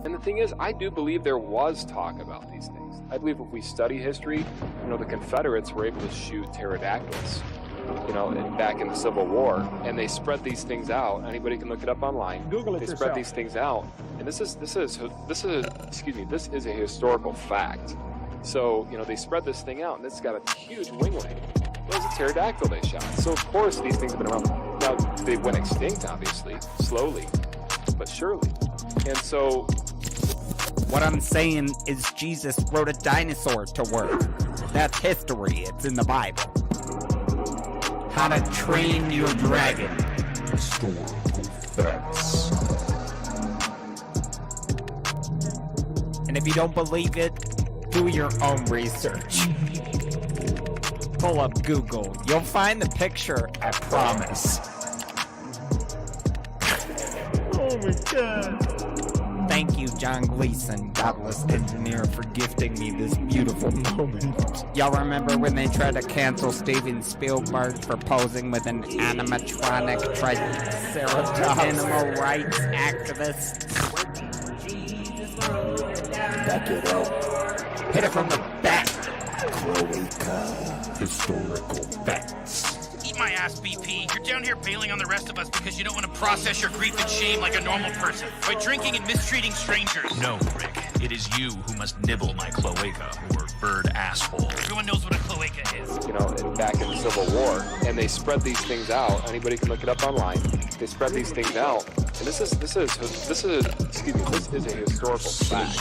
And the thing is, I do believe there was talk about these things. I believe if we study history, the Confederates were able to shoot pterodactyls, back in the Civil War, and they spread these things out. Anybody can look it up online. Google it They yourself. spread these things out, and this is a historical fact. So, they spread this thing out, and it's got a huge winglet. It was a pterodactyl they shot. So, of course, these things have been around. Now, they went extinct, obviously, slowly, but surely. And so, what I'm saying is Jesus wrote a dinosaur to work. That's history. It's in the Bible. How to Train Your Dragon. Historical facts. And if you don't believe it, do your own research. Pull up Google. You'll find the picture, I promise. Oh my God. Thank you, John Gleason, Godless engineer, for gifting me this beautiful moment. Y'all remember when they tried to cancel Steven Spielberg for posing with an animatronic triceratops animal rights activist? Back it up. Hit it from the back. Cloaca. Historical facts. Eat my ass, BP. You're down here bailing on the rest of us because you don't want to process your grief and shame like a normal person by drinking and mistreating strangers. No, Rick. It is you who must nibble my cloaca, or bird asshole. Everyone knows what a cloaca is. back in the Civil War, and they spread these things out. Anybody can look it up online. They spread these things out, and this is a historical fact.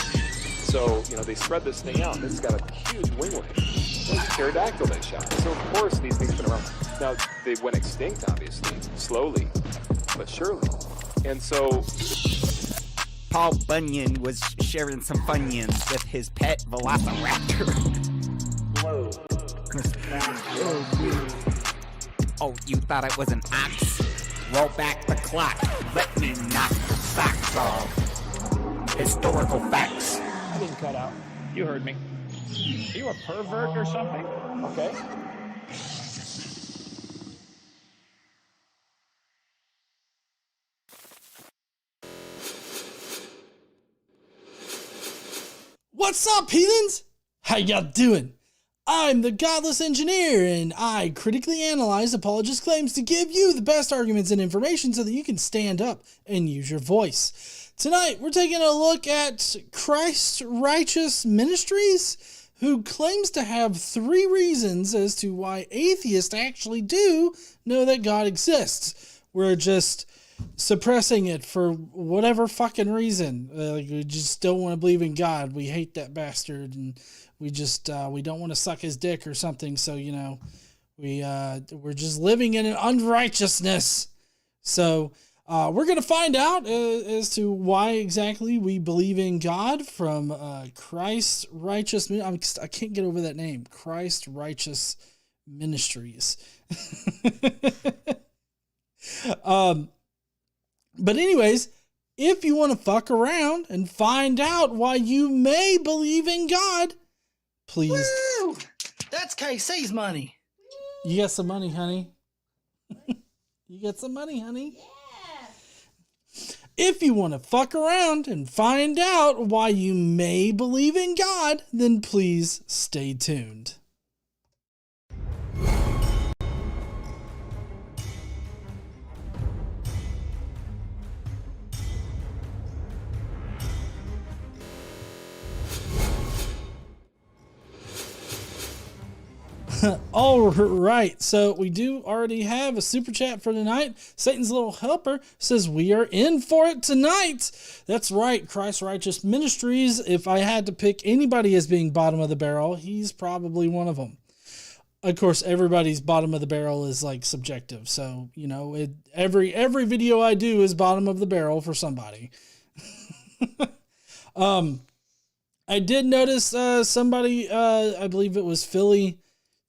So, they spread this thing out, and it's got a huge winglet. It's a pterodactyl they shot. So, of course, these things have been around. Now, they went extinct, obviously, slowly, but surely. And so, Paul Bunyan was sharing some Funyuns with his pet velociraptor. Whoa. Oh, you thought it was an ox? Roll back the clock. Let me knock the socks off. Historical facts. I didn't cut out. You heard me. You a pervert or something? Okay. What's up, heathens? How y'all doing? I'm the Godless Engineer, and I critically analyze apologist claims to give you the best arguments and information so that you can stand up and use your voice. Tonight, we're taking a look at Christ Righteous Ministries, who claims to have 3 reasons as to why atheists actually do know that God exists. We're just suppressing it for whatever fucking reason. We just don't want to believe in God. We hate that bastard, and we just we don't want to suck his dick or something. So we're just living in an unrighteousness. So we're gonna find out as to why exactly we believe in God from Christ Righteous. I can't get over that name, Christ Righteous Ministries. But anyways, if you want to fuck around and find out why you may believe in God, please. Woo! That's KC's money. You got some money, honey. You got some money, honey. Yeah. If you want to fuck around and find out why you may believe in God, then please stay tuned. All right, so we do already have a super chat for tonight. Satan's Little Helper says we are in for it tonight. That's right, Christ Righteous Ministries. If I had to pick anybody as being bottom of the barrel, he's probably one of them. Of course, everybody's bottom of the barrel is like subjective. So, every video I do is bottom of the barrel for somebody. I did notice somebody, I believe it was Philly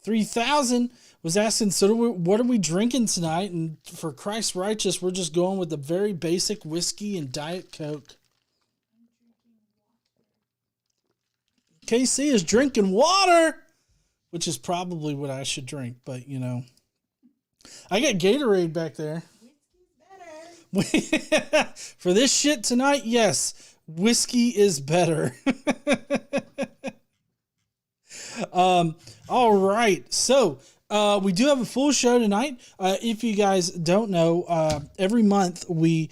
3000, was asking, so what are we drinking tonight? And for Christ Righteous, we're just going with the very basic whiskey and Diet Coke. KC is drinking water, which is probably what I should drink, but I got Gatorade back there. For this shit tonight, yes, whiskey is better. All right. So, we do have a full show tonight. If you guys don't know, every month we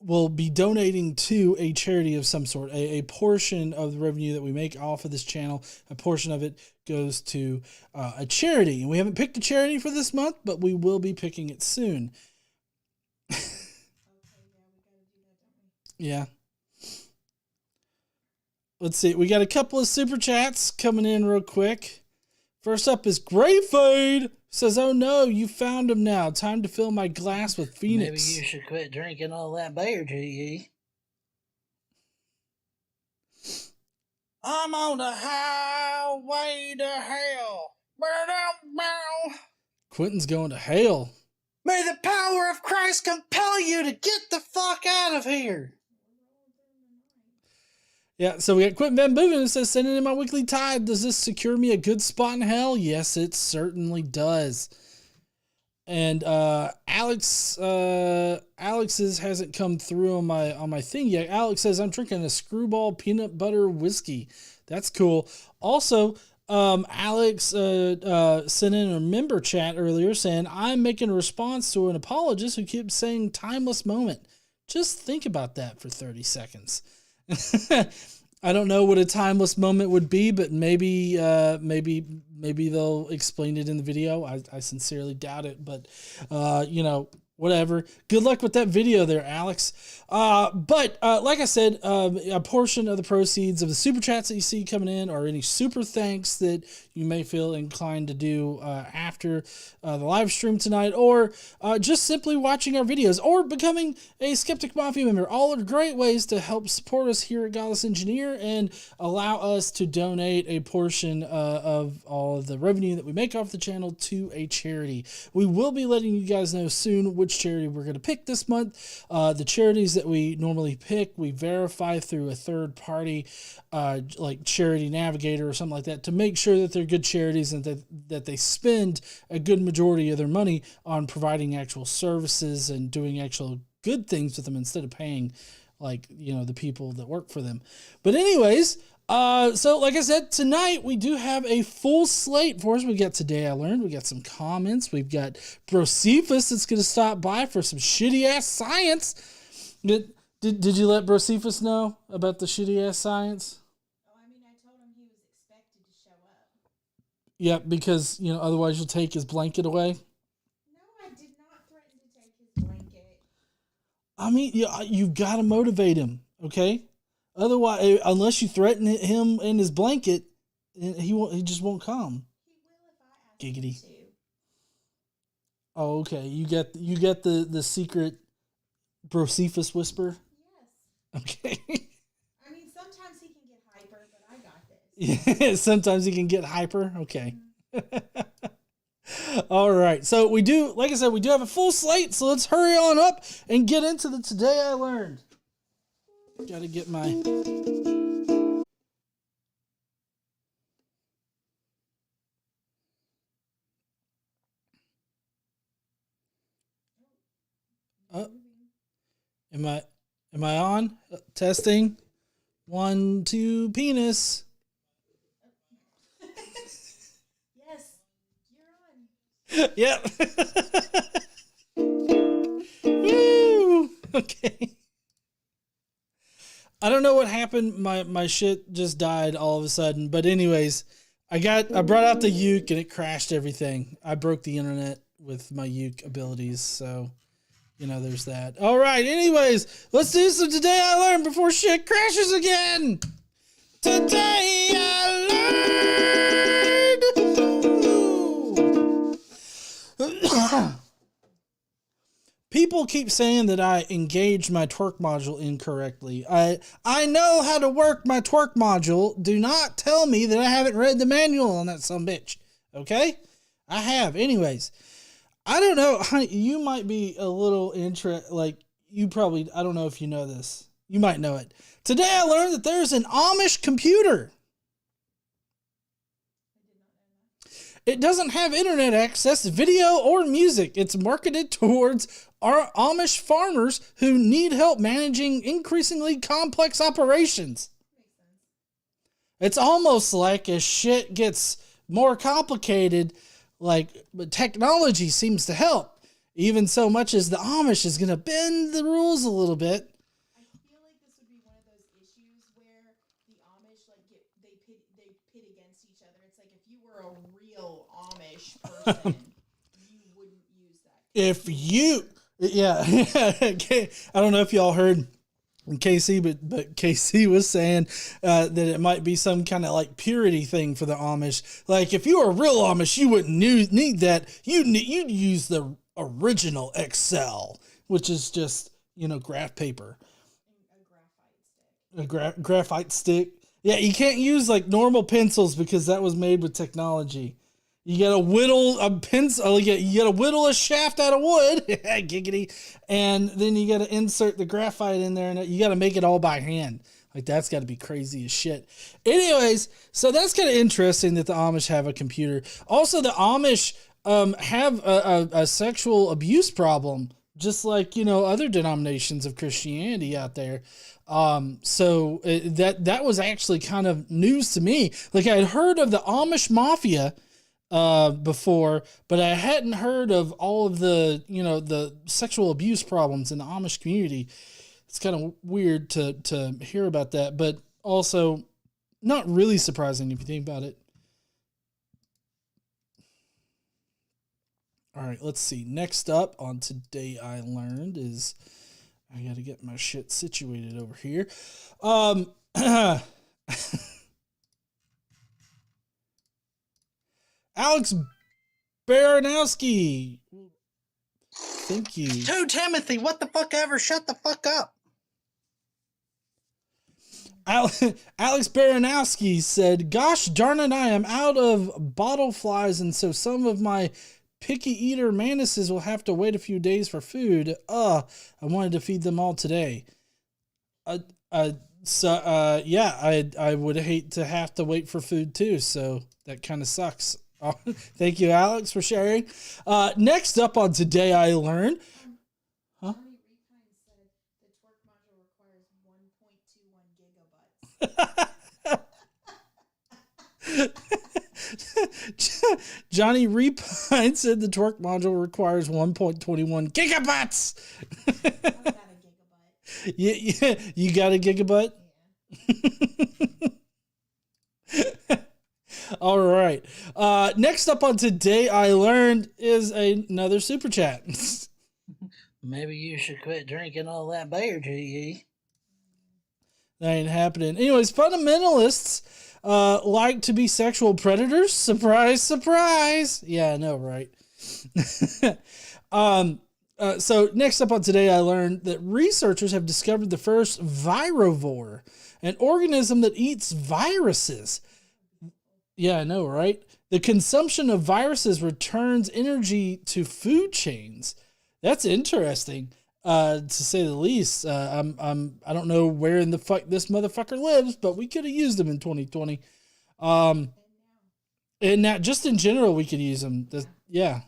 will be donating to a charity of some sort. A portion of the revenue that we make off of this channel, a portion of it goes to a charity. And we haven't picked a charity for this month, but we will be picking it soon. Yeah. Let's see. We got a couple of super chats coming in real quick. First up is Great Fade. Says, oh no, you found him now. Time to fill my glass with Phoenix. Maybe you should quit drinking all that beer, G.E. I'm on the highway to hell. Quentin's going to hell. May the power of Christ compel you to get the fuck out of here. Yeah, so we got Quentin Van Boeven who says, sending in my weekly tithe. Does this secure me a good spot in hell? Yes, it certainly does. And Alex's hasn't come through on my thing yet. Alex says, I'm drinking a Screwball peanut butter whiskey. That's cool. Also, Alex sent in a member chat earlier saying, I'm making a response to an apologist who keeps saying timeless moment. Just think about that for 30 seconds. I don't know what a timeless moment would be, but maybe they'll explain it in the video. I sincerely doubt it, but whatever. Good luck with that video there, Alex. But like I said, a portion of the proceeds of the super chats that you see coming in, or any super thanks that you may feel inclined to do after the live stream tonight, or just simply watching our videos, or becoming a Skeptic Mafia member, all are great ways to help support us here at Godless Engineer and allow us to donate a portion of all of the revenue that we make off the channel to a charity. We will be letting you guys know soon which charity we're going to pick this month. The charities that we normally pick, we verify through a third party, like Charity Navigator or something like that, to make sure that they're good charities and that they spend a good majority of their money on providing actual services and doing actual good things with them instead of paying the people that work for them. But anyways, so like I said, tonight we do have a full slate for us. We got Today I Learned. We got some comments. We've got Brocephus that's going to stop by for some shitty ass science. Did you let Brocephus know about the shitty ass science? Oh, I mean, I told him he was expected to show up. Yeah, because otherwise you'll take his blanket away. No, I did not threaten to take his blanket. I mean, you've got to motivate him, okay? Otherwise, unless you threaten him and his blanket, he just won't come. He will if I ask Giggity. him to. Oh, okay. You get the secret Brocephus whisper? Yes. Okay. I mean, sometimes he can get hyper, but I got this. Yeah, sometimes he can get hyper. Okay. All right. So we do, like I said, we do have a full slate, so let's hurry on up and get into the Today I Learned. Gotta get my... Am I on? Testing. 1, 2, penis. Yes, you're on. Yep. Woo! Okay. I don't know what happened. My shit just died all of a sudden. But anyways, I brought out the uke and it crashed everything. I broke the internet with my uke abilities, so there's that. All right. Anyways, let's do some Today I Learned before shit crashes again. Today I learned. People keep saying that I engaged my twerk module incorrectly. I know how to work my twerk module. Do not tell me that I haven't read the manual on that sumbitch. Okay? I have. Anyways, I don't know. Honey, you might be a little I don't know if you know this. You might know it. Today I learned that there's an Amish computer. It doesn't have internet access, video, or music. It's marketed towards our Amish farmers who need help managing increasingly complex operations. It's almost like as shit gets more complicated, but technology seems to help. Even so much as the Amish is going to bend the rules a little bit. I feel like this would be one of those issues where the Amish they pit against each other. It's like if you were a real Amish person, you wouldn't use that. I don't know if y'all heard KC, but KC was saying that it might be some kind of like purity thing for the Amish. Like if you were a real Amish, you wouldn't need that. You'd use the original Excel, which is just graph paper, a graphite stick. Yeah, you can't use like normal pencils because that was made with technology. You gotta whittle a pencil. You gotta whittle a shaft out of wood, giggity, and then you gotta insert the graphite in there, and you gotta make it all by hand. Like that's got to be crazy as shit. Anyways, so that's kind of interesting that the Amish have a computer. Also, the Amish have a sexual abuse problem, just like other denominations of Christianity out there. So that was actually kind of news to me. Like I had heard of the Amish Mafia before, but I hadn't heard of all of the the sexual abuse problems in the Amish community. It's kind of weird to hear about that, but also not really surprising if you think about it. All right, let's see. Next up on Today I Learned is, I got to get my shit situated over here. Alex Baranowski. Thank you. 2 Timothy, what the fuck ever? Shut the fuck up. Alex Baranowski said, "Gosh darn it, I am out of bottle flies, and so some of my picky eater manises will have to wait a few days for food. I wanted to feed them all today." I would hate to have to wait for food too, so that kind of sucks. Thank you, Alex, for sharing. Next up on Today I Learned. Huh? Johnny Repine said the twerk module requires 1.21 gigabytes. You got a gigabyte? Yeah. All right. Next up on Today I Learned is another super chat. Maybe you should quit drinking all that beer, GE. That ain't happening. Anyways, fundamentalists like to be sexual predators. Surprise, surprise. Yeah, I know, right? So next up on Today I Learned that researchers have discovered the first virovore, an organism that eats viruses. Yeah, I know, right? The consumption of viruses returns energy to food chains. That's interesting, to say the least. I don't know where in the fuck this motherfucker lives, but we could have used him in 2020. And now, just in general, we could use him. Yeah.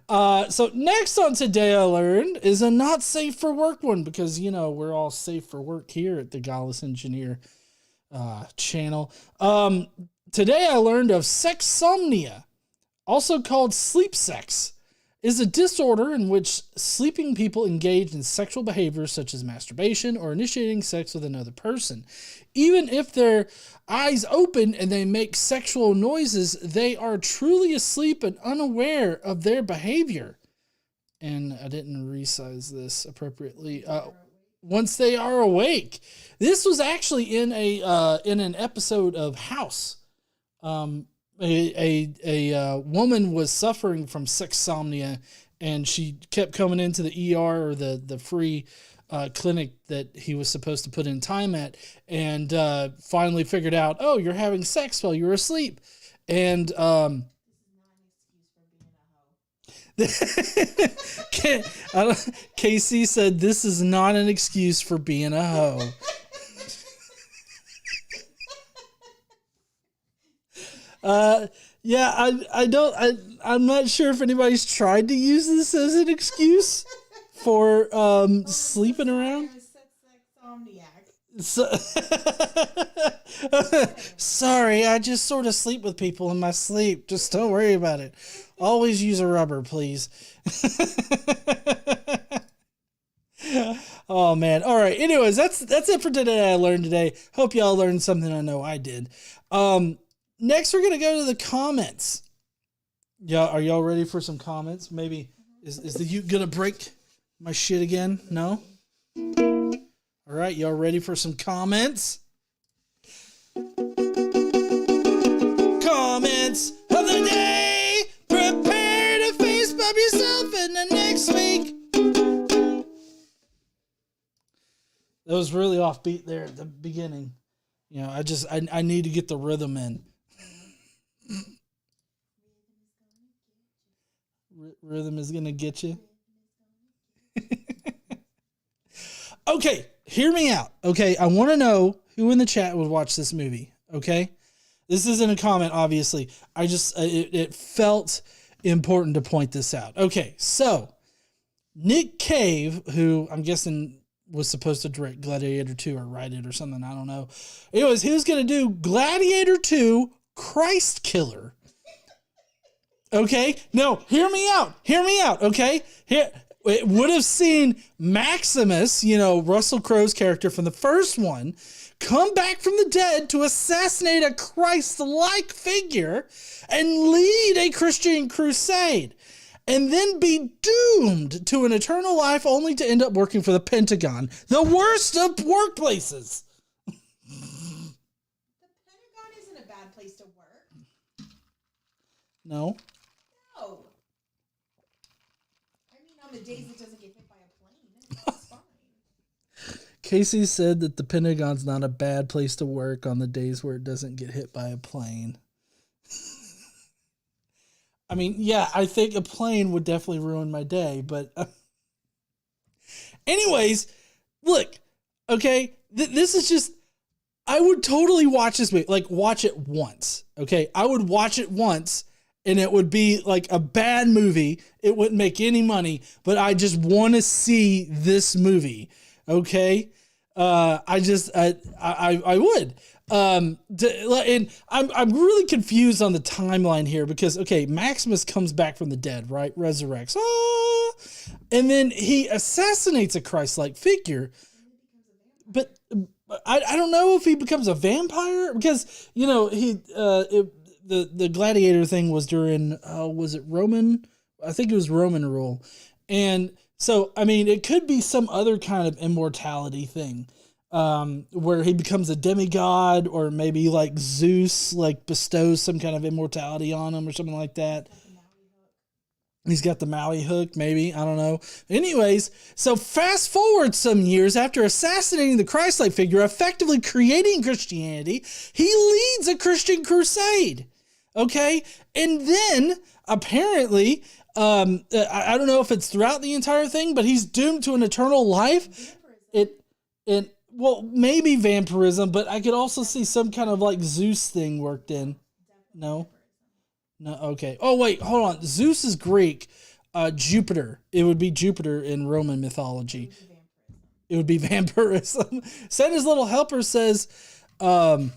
So next on Today I Learned is a not safe for work one, because we're all safe for work here at the Godless Engineer channel. Today I learned of sexsomnia, also called sleep sex, is a disorder in which sleeping people engage in sexual behaviors such as masturbation or initiating sex with another person. Even if their eyes open and they make sexual noises, they are truly asleep and unaware of their behavior. And I didn't resize this appropriately. Once they are awake. This was actually in an episode of House. A woman was suffering from sexsomnia, and she kept coming into the ER, or the free clinic that he was supposed to put in time at, and finally figured out, oh, you're having sex while you're asleep. And KC said, "This is not an excuse for being a hoe." Yeah, I'm not sure if anybody's tried to use this as an excuse for sleeping around. So, sorry, I just sort of sleep with people in my sleep. Just don't worry about it. Always use a rubber, please. Oh man. All right. Anyways, that's it for today. I learned today. Hope y'all learned something. I know I did. Next we're gonna go to the comments. Yeah, are y'all ready for some comments? Maybe is the Ute gonna break my shit again? No? All right, y'all ready for some comments? Comments of the day. Prepare to face bump yourself in the next week. That was really offbeat there at the beginning. You know, I need to get the rhythm in. Rhythm is gonna get you. Okay, hear me out. Okay, I want to know who in the chat would watch this movie. Okay, this isn't a comment, obviously. I just it felt important to point this out. Okay, so Nick Cave, who I'm guessing was supposed to direct Gladiator 2 or write it or something, I don't know. Anyways, he was going to do Gladiator 2 Christ Killer. Okay? No, hear me out. Hear me out, okay? Here, it would have seen Maximus, you know, Russell Crowe's character from the first one, come back from the dead to assassinate a Christ-like figure and lead a Christian crusade, and then be doomed to an eternal life only to end up working for the Pentagon, the worst of workplaces. The Pentagon isn't a bad place to work. No. No. I mean, on the days it doesn't get hit by a plane, it's fine. Casey said that the Pentagon's not a bad place to work on the days where it doesn't get hit by a plane. I mean, yeah, I think a plane would definitely ruin my day, but anyways, look, okay, this is just, I would totally watch this movie, like watch it once, okay? I would watch it once and it would be like a bad movie. It wouldn't make any money, but I just want to see this movie, okay? I would. And I'm really confused on the timeline here because, okay, Maximus comes back from the dead, right? Resurrects. And then he assassinates a Christ-like figure. But I don't know if he becomes a vampire because, you know, the Gladiator thing was during, was it Roman? I think it was Roman rule. And so, I mean, it could be some other kind of immortality thing. Where he becomes a demigod, or maybe like Zeus like bestows some kind of immortality on him or something like that. He's got the Maui hook, maybe, I don't know. Anyways, so fast forward some years after assassinating the Christ-like figure, effectively creating Christianity, he leads a Christian crusade. Okay, and then apparently, I don't know if it's throughout the entire thing, but he's doomed to an eternal life. Well, maybe vampirism, but I could also see some kind of like Zeus thing worked in. No? No, okay. Oh, wait, hold on. Zeus is Greek. Jupiter. It would be Jupiter in Roman mythology. It would be vampirism. Santa's little helper says, I'm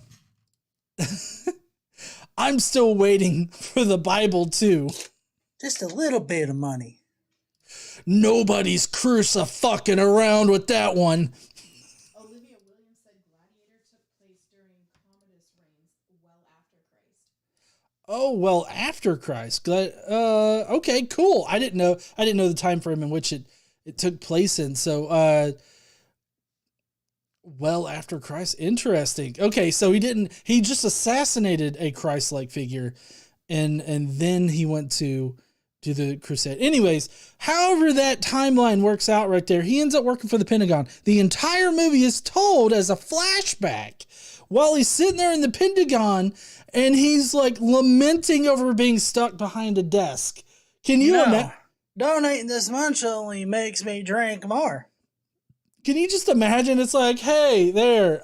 still waiting for the Bible too. Just a little bit of money. Nobody's crucifying around with that one. Oh, well, after Christ. Okay, cool. I didn't know the time frame in which it took place in. So, well, after Christ. Interesting. Okay, so he just assassinated a Christ-like figure and then he went to do the crusade. Anyways, however that timeline works out right there, he ends up working for the Pentagon. The entire movie is told as a flashback while he's sitting there in the Pentagon and he's like lamenting over being stuck behind a desk. Can you imagine? Donating this much only makes me drink more. Can you just imagine? It's like, hey, there,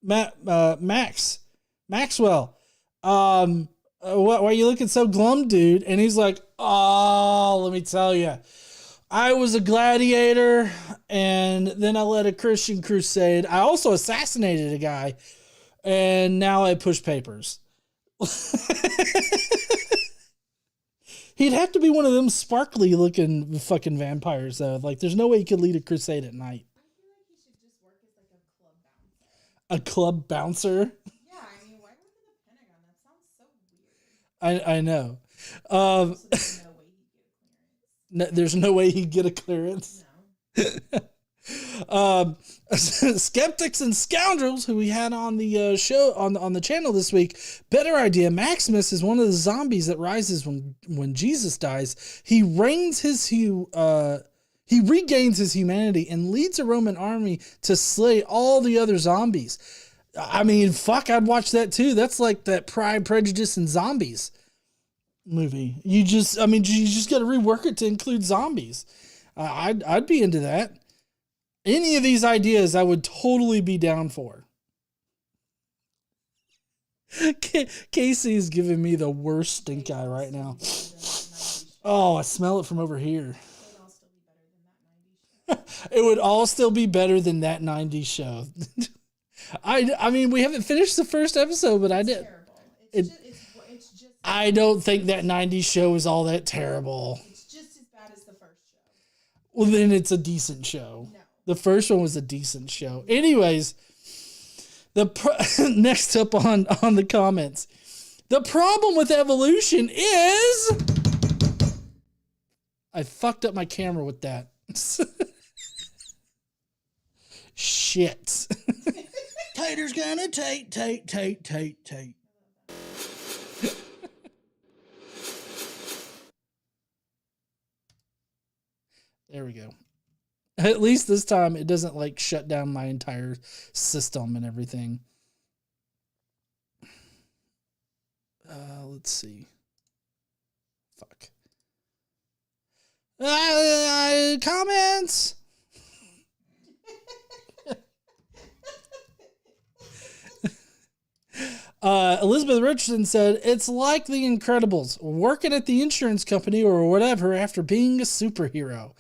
Maxwell. why are you looking so glum, dude? And he's like, oh, let me tell you. I was a gladiator, and then I led a Christian crusade. I also assassinated a guy, and now I push papers. He'd have to be one of them sparkly looking fucking vampires, though. Like, there's no way he could lead a crusade at night. I feel like he should just work as like a club bouncer. A club bouncer? Yeah, I mean, why work in the Pentagon? That sounds so weird. I know. So there's no way he'd get a clearance. There's no way he'd get a clearance. No. Skeptics and Scoundrels, who we had on the show on the channel this week. Better idea. Maximus is one of the zombies that rises when Jesus dies. He regains his humanity and leads a Roman army to slay all the other zombies. I mean, fuck, I'd watch that too. That's like that Pride, Prejudice, and Zombies movie. You just got to rework it to include zombies. I'd be into that. Any of these ideas, I would totally be down for. Casey is giving me the worst stink eye right now. Oh, I smell it from over here. It would all still be better than that 90s show. I mean, we haven't finished the first episode, but I did. I don't think that 90s show is all that terrible. It's just as bad as the first show. Well, then it's a decent show. No. The first one was a decent show. Anyways, next up on the comments. The problem with evolution is... I fucked up my camera with that. Shit. Tater's gonna tate. There we go. At least this time it doesn't like shut down my entire system and everything. Let's see. Fuck. Comments. Elizabeth Richardson said, it's like The Incredibles, working at the insurance company or whatever after being a superhero.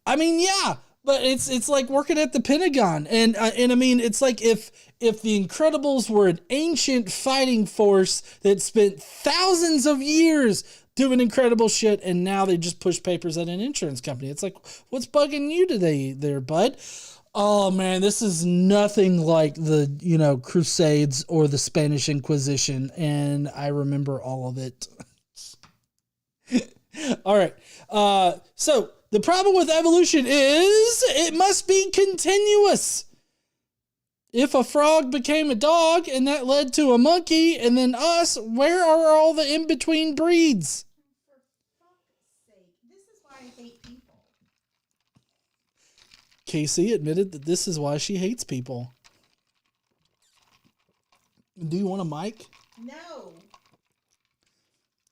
I mean, yeah, but it's like working at the Pentagon. And I mean, it's like if the Incredibles were an ancient fighting force that spent thousands of years doing incredible shit, and now they just push papers at an insurance company. It's like, what's bugging you today there, bud? Oh man, this is nothing like the, Crusades or the Spanish Inquisition, and I remember all of it. All right. So the problem with evolution is it must be continuous. If a frog became a dog and that led to a monkey and then us, where are all the in-between breeds? For fuck's sake, this is why I hate people. Casey admitted that this is why she hates people. Do you want a mic? No.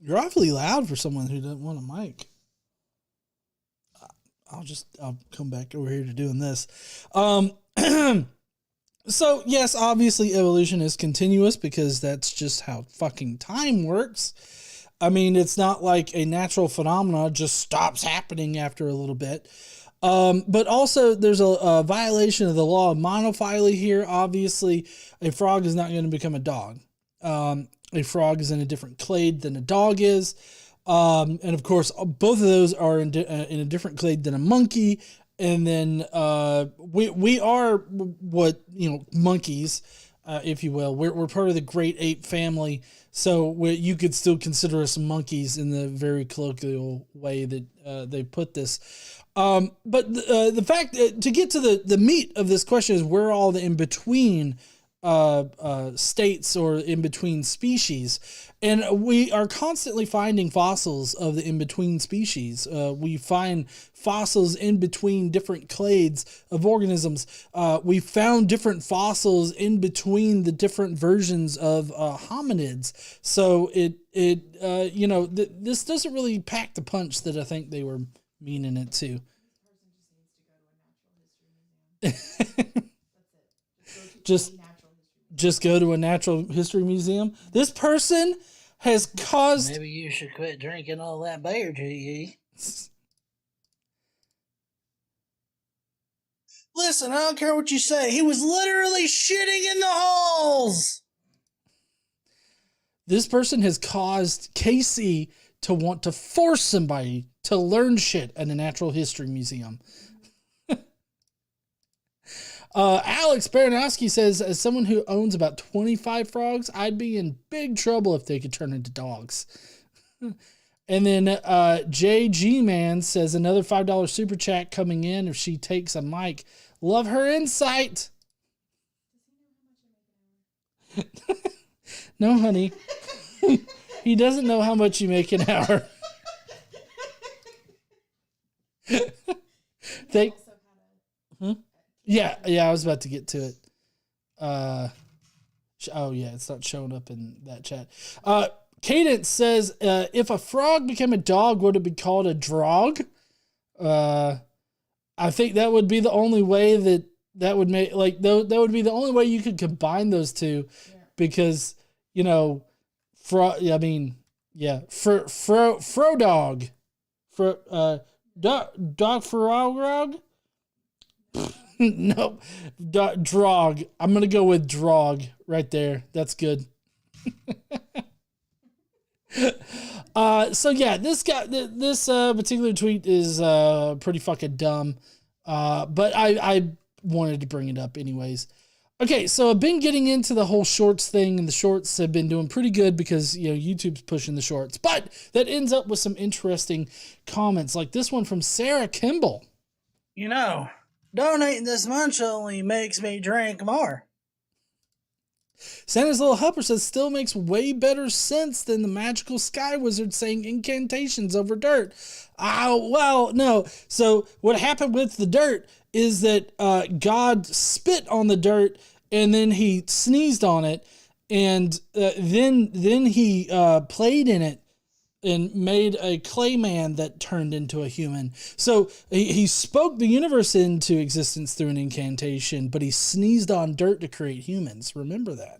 You're awfully loud for someone who doesn't want a mic. I'll come back over here to doing this. So yes, obviously evolution is continuous because that's just how fucking time works. I mean, it's not like a natural phenomenon just stops happening after a little bit. But also there's a violation of the law of monophyly here. Obviously, a frog is not going to become a dog. A frog is in a different clade than a dog is. And of course, both of those are in a different clade than a monkey. And then we are what, monkeys, if you will. We're part of the great ape family. So you could still consider us monkeys in the very colloquial way that they put this. But the fact to get to the meat of this question is where all the in-between states or in-between species, and we are constantly finding fossils of the in-between species. We find fossils in between different clades of organisms. We found different fossils in between the different versions of hominids. So this doesn't really pack the punch that I think they were meaning it to. Just go to a natural history museum. This person has caused... Maybe you should quit drinking all that beer, GE. Listen, I don't care what you say. He was literally shitting in the halls. This person has caused Casey to want to force somebody to learn shit at a natural history museum. Alex Baranowski says, as someone who owns about 25 frogs, I'd be in big trouble if they could turn into dogs. And then JG Man says, another $5 super chat coming in if she takes a mic. Love her insight. No, honey. He doesn't know how much you make an hour. They, Yeah, I was about to get to it. Oh yeah, it's not showing up in that chat. Cadence says, if a frog became a dog, would it be called a drog? I think that would be the only way that would make, like, that would be the only way you could combine those two, because, you know, Frodog. Dog frog? No, drog. I'm gonna go with drog right there. That's good. So yeah, this particular tweet is pretty fucking dumb. But I wanted to bring it up anyways. Okay, so I've been getting into the whole shorts thing, and the shorts have been doing pretty good because, you know, YouTube's pushing the shorts. But that ends up with some interesting comments, like this one from Sarah Kimball. You know, donating this much only makes me drink more. Santa's Little Helper says, still makes way better sense than the magical sky wizard saying incantations over dirt. Well, no. So what happened with the dirt is that God spit on the dirt, and then he sneezed on it, and then he played in it and made a clay man that turned into a human. So he spoke the universe into existence through an incantation, but he sneezed on dirt to create humans. Remember that.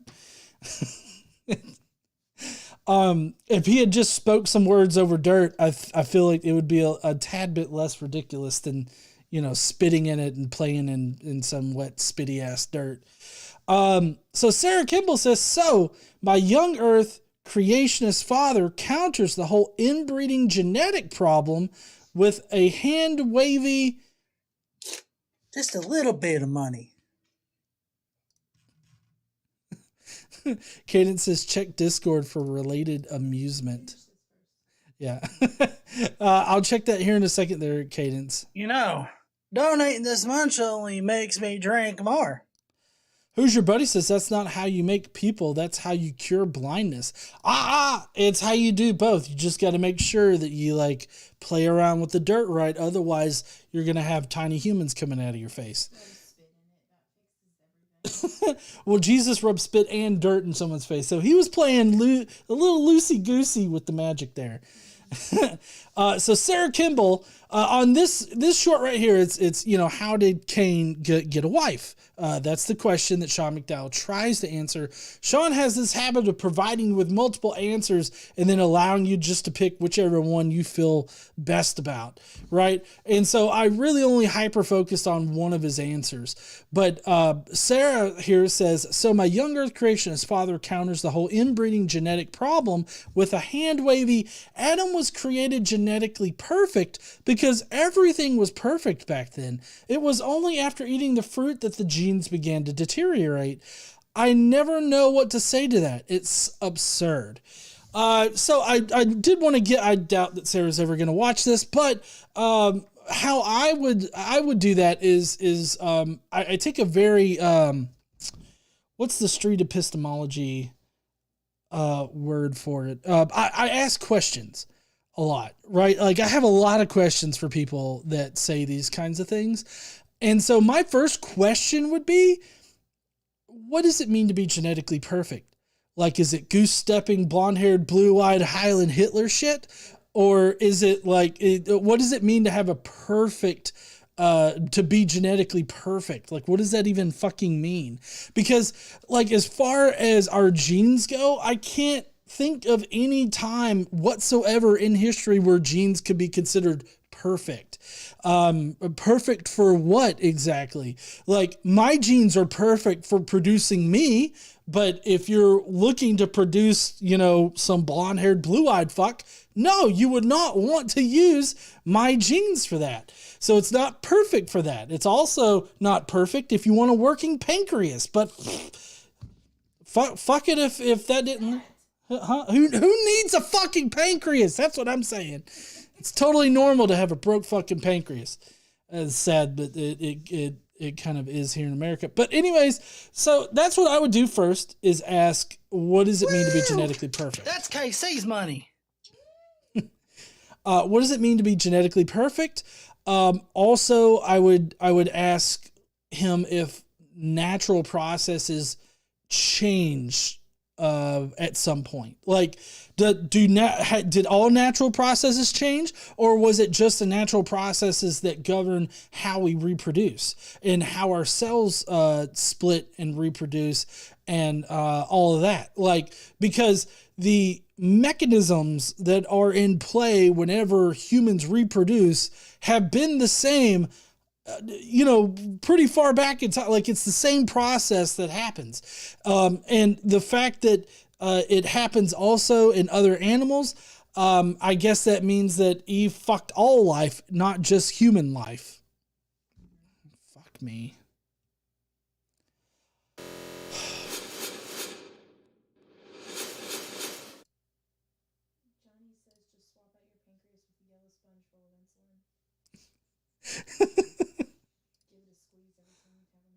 If he had just spoke some words over dirt, I feel like it would be a tad bit less ridiculous than, you know, spitting in it and playing in some wet, spitty ass dirt. So Sarah Kimball says, so my young earth creationist father counters the whole inbreeding genetic problem with a hand wavy, just a little bit of money. Cadence says, check Discord for related amusement. Yeah. I'll check that here in a second there, Cadence. You know, donating this much only makes me drink more. Who's Your Buddy says, that's not how you make people, that's how you cure blindness. It's how you do both. You just got to make sure that you, like, play around with the dirt right. Otherwise, you're going to have tiny humans coming out of your face. Well, Jesus rubbed spit and dirt in someone's face. So he was playing a little loosey-goosey with the magic there. So Sarah Kimball, on this short right here, it's you know, how did Cain get a wife? That's the question that Sean McDowell tries to answer. Sean has this habit of providing you with multiple answers and then allowing you just to pick whichever one you feel best about, right? And so I really only hyper-focused on one of his answers. But Sarah here says, so my young earth creationist father counters the whole inbreeding genetic problem with a hand-wavy, Adam was created genetically perfect because everything was perfect back then. It was only after eating the fruit that the genes began to deteriorate. I never know what to say to that. It's absurd. So I did want to get, I doubt that Sarah's ever going to watch this, but how I would do that is I take a very, what's the street epistemology word for it? I ask questions a lot, right? Like, I have a lot of questions for people that say these kinds of things. And so my first question would be, what does it mean to be genetically perfect? Like, is it goose-stepping, blonde-haired, blue-eyed Highland Hitler shit? Or is it like, what does it mean to have a perfect, to be genetically perfect? Like, what does that even fucking mean? Because, like, as far as our genes go, I can't think of any time whatsoever in history where genes could be considered perfect. Perfect for what exactly? Like, my genes are perfect for producing me, but if you're looking to produce, you know, some blonde-haired, blue-eyed fuck, no, you would not want to use my genes for that. So it's not perfect for that. It's also not perfect if you want a working pancreas, but fuck it if that didn't... Huh? Who needs a fucking pancreas? That's what I'm saying. It's totally normal to have a broke fucking pancreas. It's sad, but it kind of is here in America. But anyways, so that's what I would do first, is ask, what does it mean to be genetically perfect? That's KC's money. What does it mean to be genetically perfect? Also, I would ask him if natural processes change at some point. Like, did all natural processes change, or was it just the natural processes that govern how we reproduce and how our cells split and reproduce and all of that? Like, because the mechanisms that are in play whenever humans reproduce have been the same, you know, pretty far back in time. Like, it's the same process that happens. And the fact that it happens also in other animals, I guess that means that Eve fucked all life, not just human life. Fuck me. Johnny says just swap out your pancreas with a yellow sponge full of insulin. Give it a squeeze every time you have a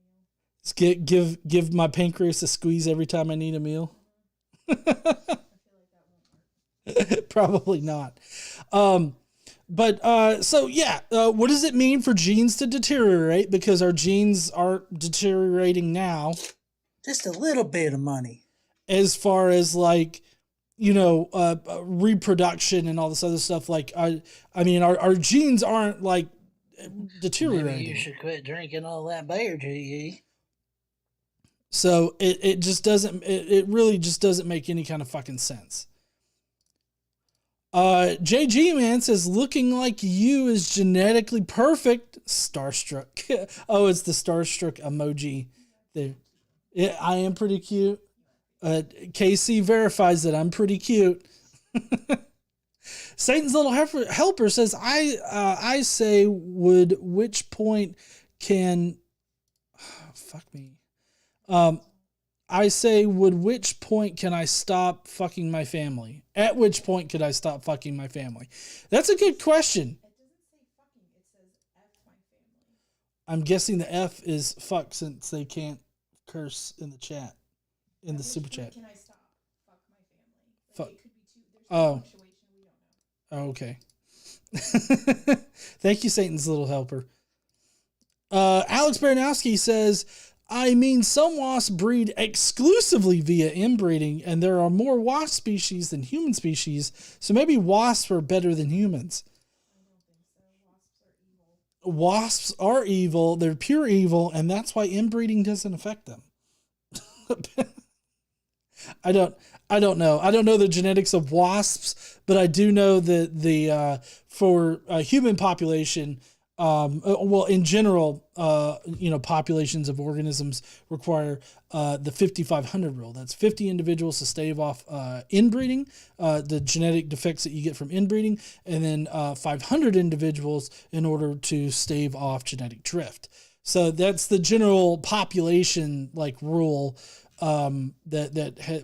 meal. Give my pancreas a squeeze every time I need a meal. I feel like that won't work. Probably not. So yeah, what does it mean for genes to deteriorate? Because our genes are deteriorating now. Just a little bit of money. As far as, like, you know, reproduction and all this other stuff. Like, I mean, our genes aren't, like, deteriorating. Maybe you should quit drinking all that beer, GE. So it just doesn't, it really just doesn't make any kind of fucking sense. JG Man says, looking like you is genetically perfect. Starstruck. Oh, it's the starstruck emoji there. Yeah, I am pretty cute. KC verifies that I'm pretty cute. Satan's little helper says, I say, which point can, fuck me. I say, which point can I stop fucking my family? At which point could I stop fucking my family? That's a good question. It doesn't say fucking, it says F my family. I'm guessing the F is fuck, since they can't curse in the chat, in the super chat. Can I stop fuck my family? Like, Fuck. it could be two. There's punctuation, we don't know. Okay. Thank you, Satan's little helper. Alex Baranowski says, I mean, some wasps breed exclusively via inbreeding, and there are more wasp species than human species, so maybe wasps are better than humans. I don't think so. Wasps are evil. Wasps are evil. They're pure evil, and that's why inbreeding doesn't affect them. I don't know. I don't know the genetics of wasps, but I do know that for a human population, in general, populations of organisms require the 5,500 rule. That's 50 individuals to stave off inbreeding, the genetic defects that you get from inbreeding, and then 500 individuals in order to stave off genetic drift. So that's the general population rule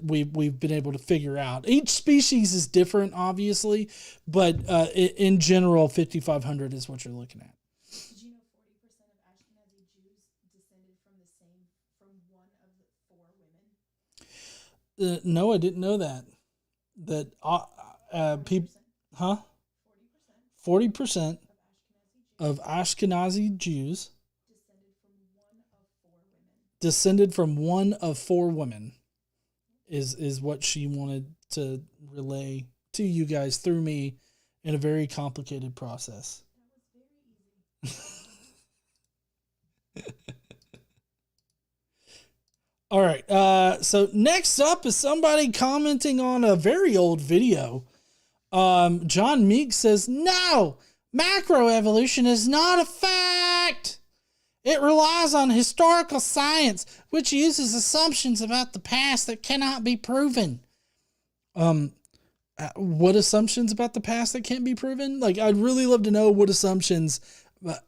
we've been able to figure out. Each species is different, obviously, but in general, 5,500 is what you're looking at. Did you know 40% of Ashkenazi Jews descended from one of the 4 women? No, I didn't know that. People, huh? 40% of Ashkenazi Jews descended from one of 4 women is what she wanted to relay to you guys through me in a very complicated process. All right. So next up is somebody commenting on a very old video. John Meek says, no, macroevolution is not a fact. It relies on historical science, which uses assumptions about the past that cannot be proven. What assumptions about the past that can't be proven? Like, I'd really love to know what assumptions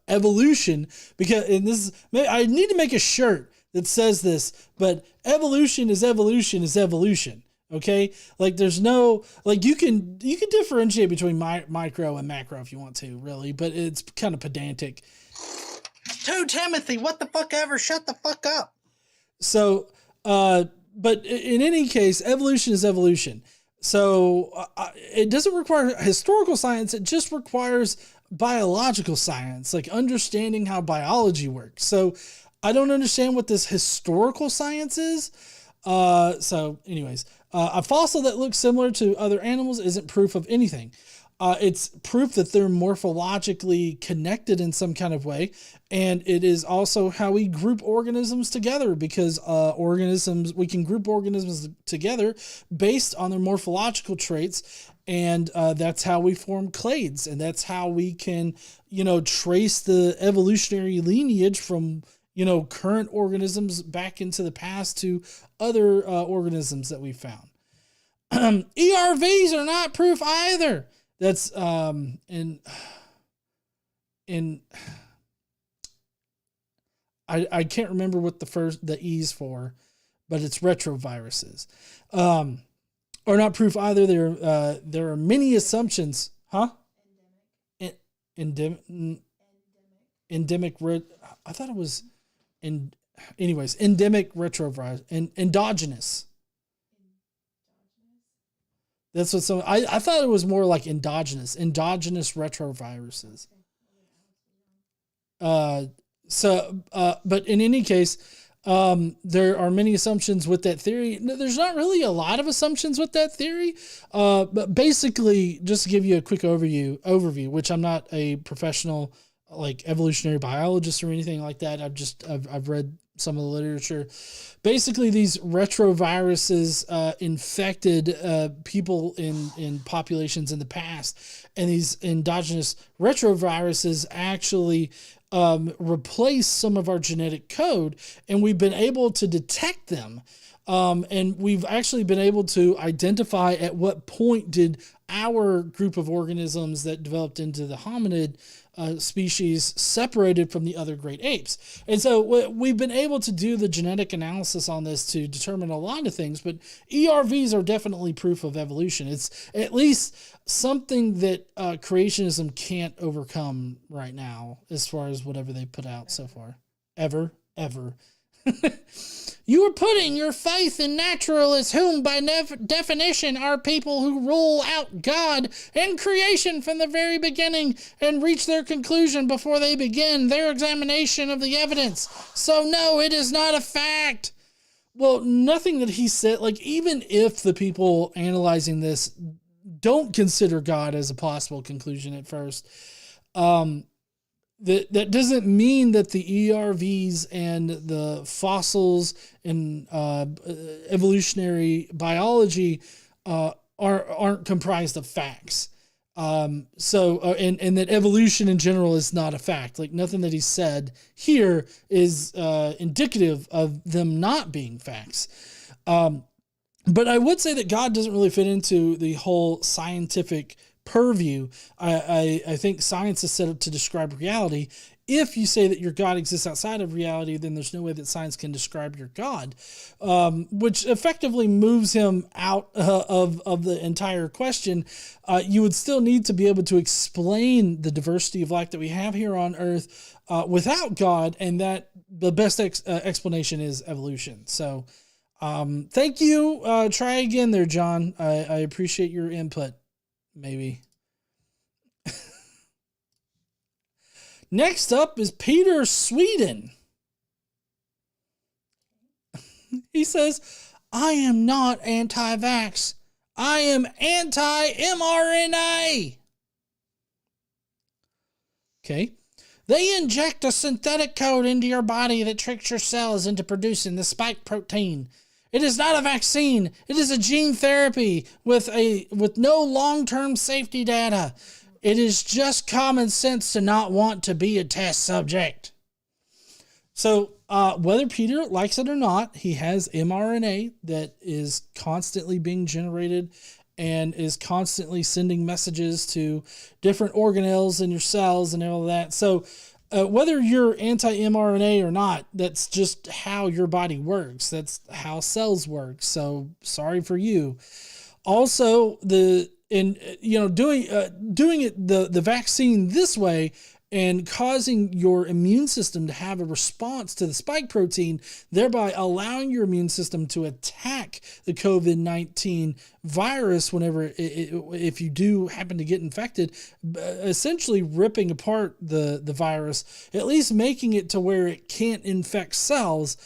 evolution, because in this, I need to make a shirt that says this, but evolution is evolution is evolution. Okay. Like there's no, like you can differentiate between micro and macro if you want to, really, but it's kind of pedantic. 2 Timothy, what the fuck ever, shut the fuck up. So, but in any case, evolution is evolution. So it doesn't require historical science. It just requires biological science, like understanding how biology works. So I don't understand what this historical science is. So anyways, a fossil that looks similar to other animals isn't proof of anything. It's proof that they're morphologically connected in some kind of way. And it is also how we group organisms together, because we can group organisms together based on their morphological traits. And that's how we form clades. And that's how we can, trace the evolutionary lineage from, current organisms back into the past to other organisms that we found. ERVs are not proof either. That's I can't remember what the E's for, but it's retroviruses. Are not proof either. There are many assumptions, huh? Endemic. I thought it was endemic retrovirus and endogenous. That's what I thought it was more like endogenous retroviruses. But in any case, there are many assumptions with that theory. There's not really a lot of assumptions with that theory. But basically, just to give you a quick overview, which I'm not a professional like evolutionary biologist or anything like that. I've read some of the literature. Basically, these retroviruses infected people in populations in the past, and these endogenous retroviruses actually replace some of our genetic code, and we've been able to detect them. And we've actually been able to identify at what point did our group of organisms that developed into the hominid species separated from the other great apes. And so we've been able to do the genetic analysis on this to determine a lot of things, but ERVs are definitely proof of evolution. It's at least something that creationism can't overcome right now, as far as whatever they put out so far. Ever. You are putting your faith in naturalists, whom by definition are people who rule out God and creation from the very beginning and reach their conclusion before they begin their examination of the evidence. So no, it is not a fact. Well, nothing that he said, like even if the people analyzing this don't consider God as a possible conclusion at first, that doesn't mean that the ERVs and the fossils and evolutionary biology aren't comprised of facts. And that evolution in general is not a fact. Like nothing that he said here is indicative of them not being facts. But I would say that God doesn't really fit into the whole scientific purview. I think science is set up to describe reality. If you say that your God exists outside of reality, then there's no way that science can describe your God, which effectively moves him out of the entire question. You would still need to be able to explain the diversity of life that we have here on Earth without God, and that the best explanation is evolution. So thank you. Try again there, John. I appreciate your input. Maybe. Next up is Peter Sweden. He says, I am not anti-vax. I am anti-mRNA. Okay. They inject a synthetic code into your body that tricks your cells into producing the spike protein. It is not a vaccine. It is a gene therapy with no long-term safety data. It is just common sense to not want to be a test subject. So whether Peter likes it or not, he has mRNA that is constantly being generated and is constantly sending messages to different organelles in your cells and all that. So whether you're anti-mRNA or not, that's just how your body works. That's how cells work. So sorry for you. Also, doing the vaccine this way and causing your immune system to have a response to the spike protein, thereby allowing your immune system to attack the COVID-19 virus if you do happen to get infected, essentially ripping apart the virus, at least making it to where it can't infect cells,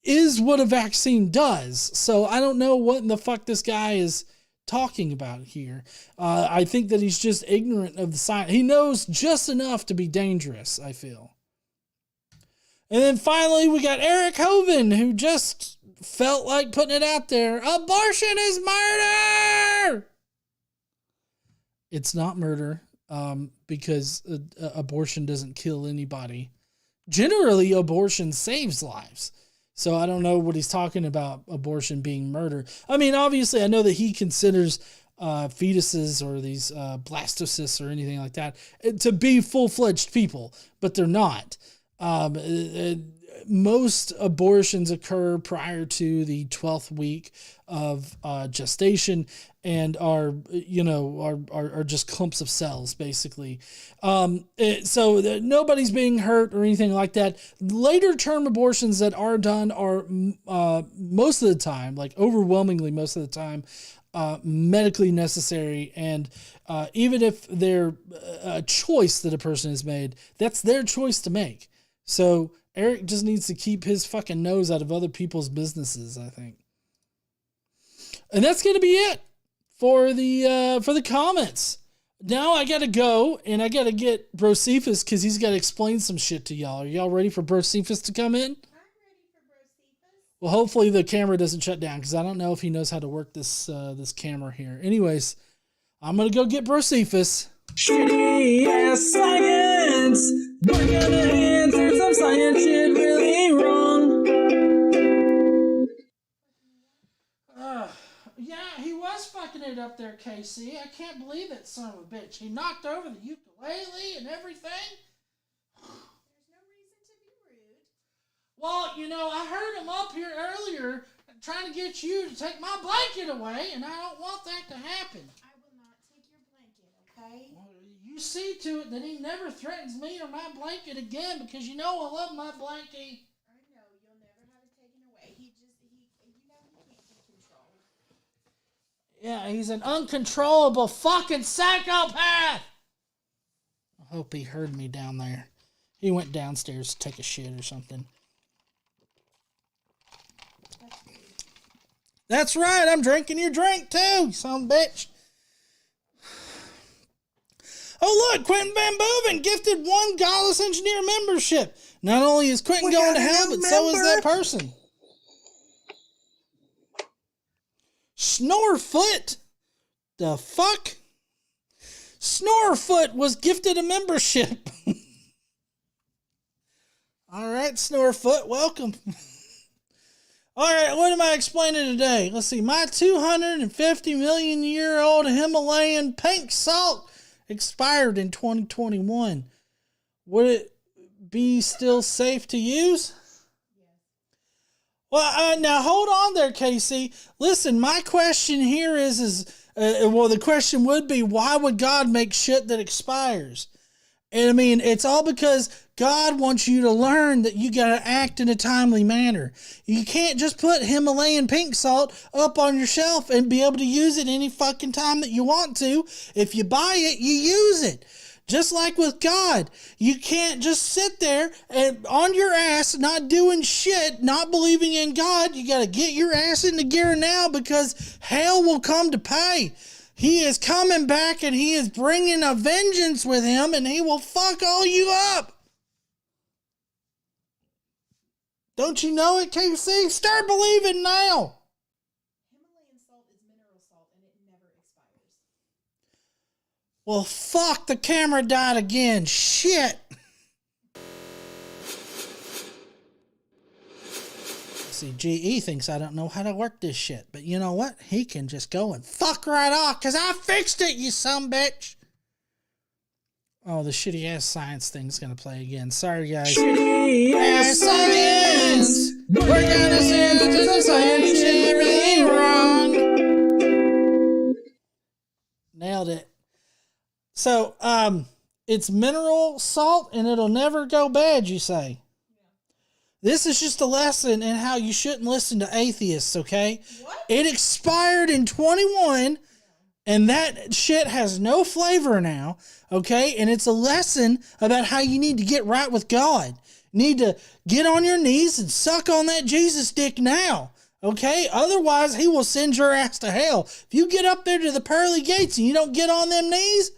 is what a vaccine does. So I don't know what in the fuck this guy is talking about here. I think that he's just ignorant of the science. He knows just enough to be dangerous, I feel. And then finally, we got Eric Hovind, who just felt like putting it out there. Abortion is murder! It's not murder, because abortion doesn't kill anybody. Generally, abortion saves lives. So I don't know what he's talking about, abortion being murder. I mean, obviously, I know that he considers fetuses or these blastocysts or anything like that to be full-fledged people, but they're not. Most abortions occur prior to the 12th week of gestation and are just clumps of cells, basically. So nobody's being hurt or anything like that. Later term abortions that are done are most of the time, like overwhelmingly most of the time, medically necessary. And even if they're a choice that a person has made, that's their choice to make. So Eric just needs to keep his fucking nose out of other people's businesses, I think. And that's going to be it for the comments. Now I got to go and I got to get Brocephus because he's got to explain some shit to y'all. Are y'all ready for Brocephus to come in? I'm ready for Brocephus. Well, hopefully the camera doesn't shut down because I don't know if he knows how to work this camera here. Anyways, I'm going to go get Brocephus. Shitty ass science! We're gonna answer some science shit really wrong. Yeah, he was fucking it up there, KC. I can't believe it, son of a bitch. He knocked over the ukulele and everything. There's no reason to be rude. Well, I heard him up here earlier trying to get you to take my blanket away, and I don't want that to happen. I will not take your blanket, okay? Well, you see to it that he never threatens me or my blanket again because I love my blankie. I know, you'll never have it taken away. He can't be controlled. Yeah, he's an uncontrollable fucking psychopath. I hope he heard me down there. He went downstairs to take a shit or something. That's right, I'm drinking your drink too, you son of a bitch. Oh look, Quentin Van Boven gifted 1 Godless Engineer membership. Not only is Quentin going to hell, but so is that person. Snorefoot? The fuck? Snorefoot was gifted a membership. Alright, Snorefoot, welcome. Alright, what am I explaining today? Let's see, my 250 million year old Himalayan pink salt expired in 2021. Would it be still safe to use? Well, now hold on there, Casey. Listen, my question here is the question would be, why would God make shit that expires? And I mean, it's all because God wants you to learn that you gotta act in a timely manner. You can't just put Himalayan pink salt up on your shelf and be able to use it any fucking time that you want to. If you buy it, you use it. Just like with God, you can't just sit there and on your ass, not doing shit, not believing in God. You got to get your ass into gear now because hell will come to pay. He is coming back and he is bringing a vengeance with him and he will fuck all you up. Don't you know it, KC? Start believing now. Himalayan salt is mineral salt and it never expires. Well, fuck, the camera died again. Shit. See, GE thinks I don't know how to work this shit. But you know what? He can just go and fuck right off because I fixed it, you sumbitch. Oh, the shitty ass science thing's gonna play again. Sorry, guys. Shitty ass science. We're gonna say the science shit really wrong. Nailed it. So, it's mineral salt and it'll never go bad, you say? This is just a lesson in how you shouldn't listen to atheists, okay? What? It expired in 21, and that shit has no flavor now, okay? And it's a lesson about how you need to get right with God. You need to get on your knees and suck on that Jesus dick now, okay? Otherwise, he will send your ass to hell. If you get up there to the pearly gates and you don't get on them knees,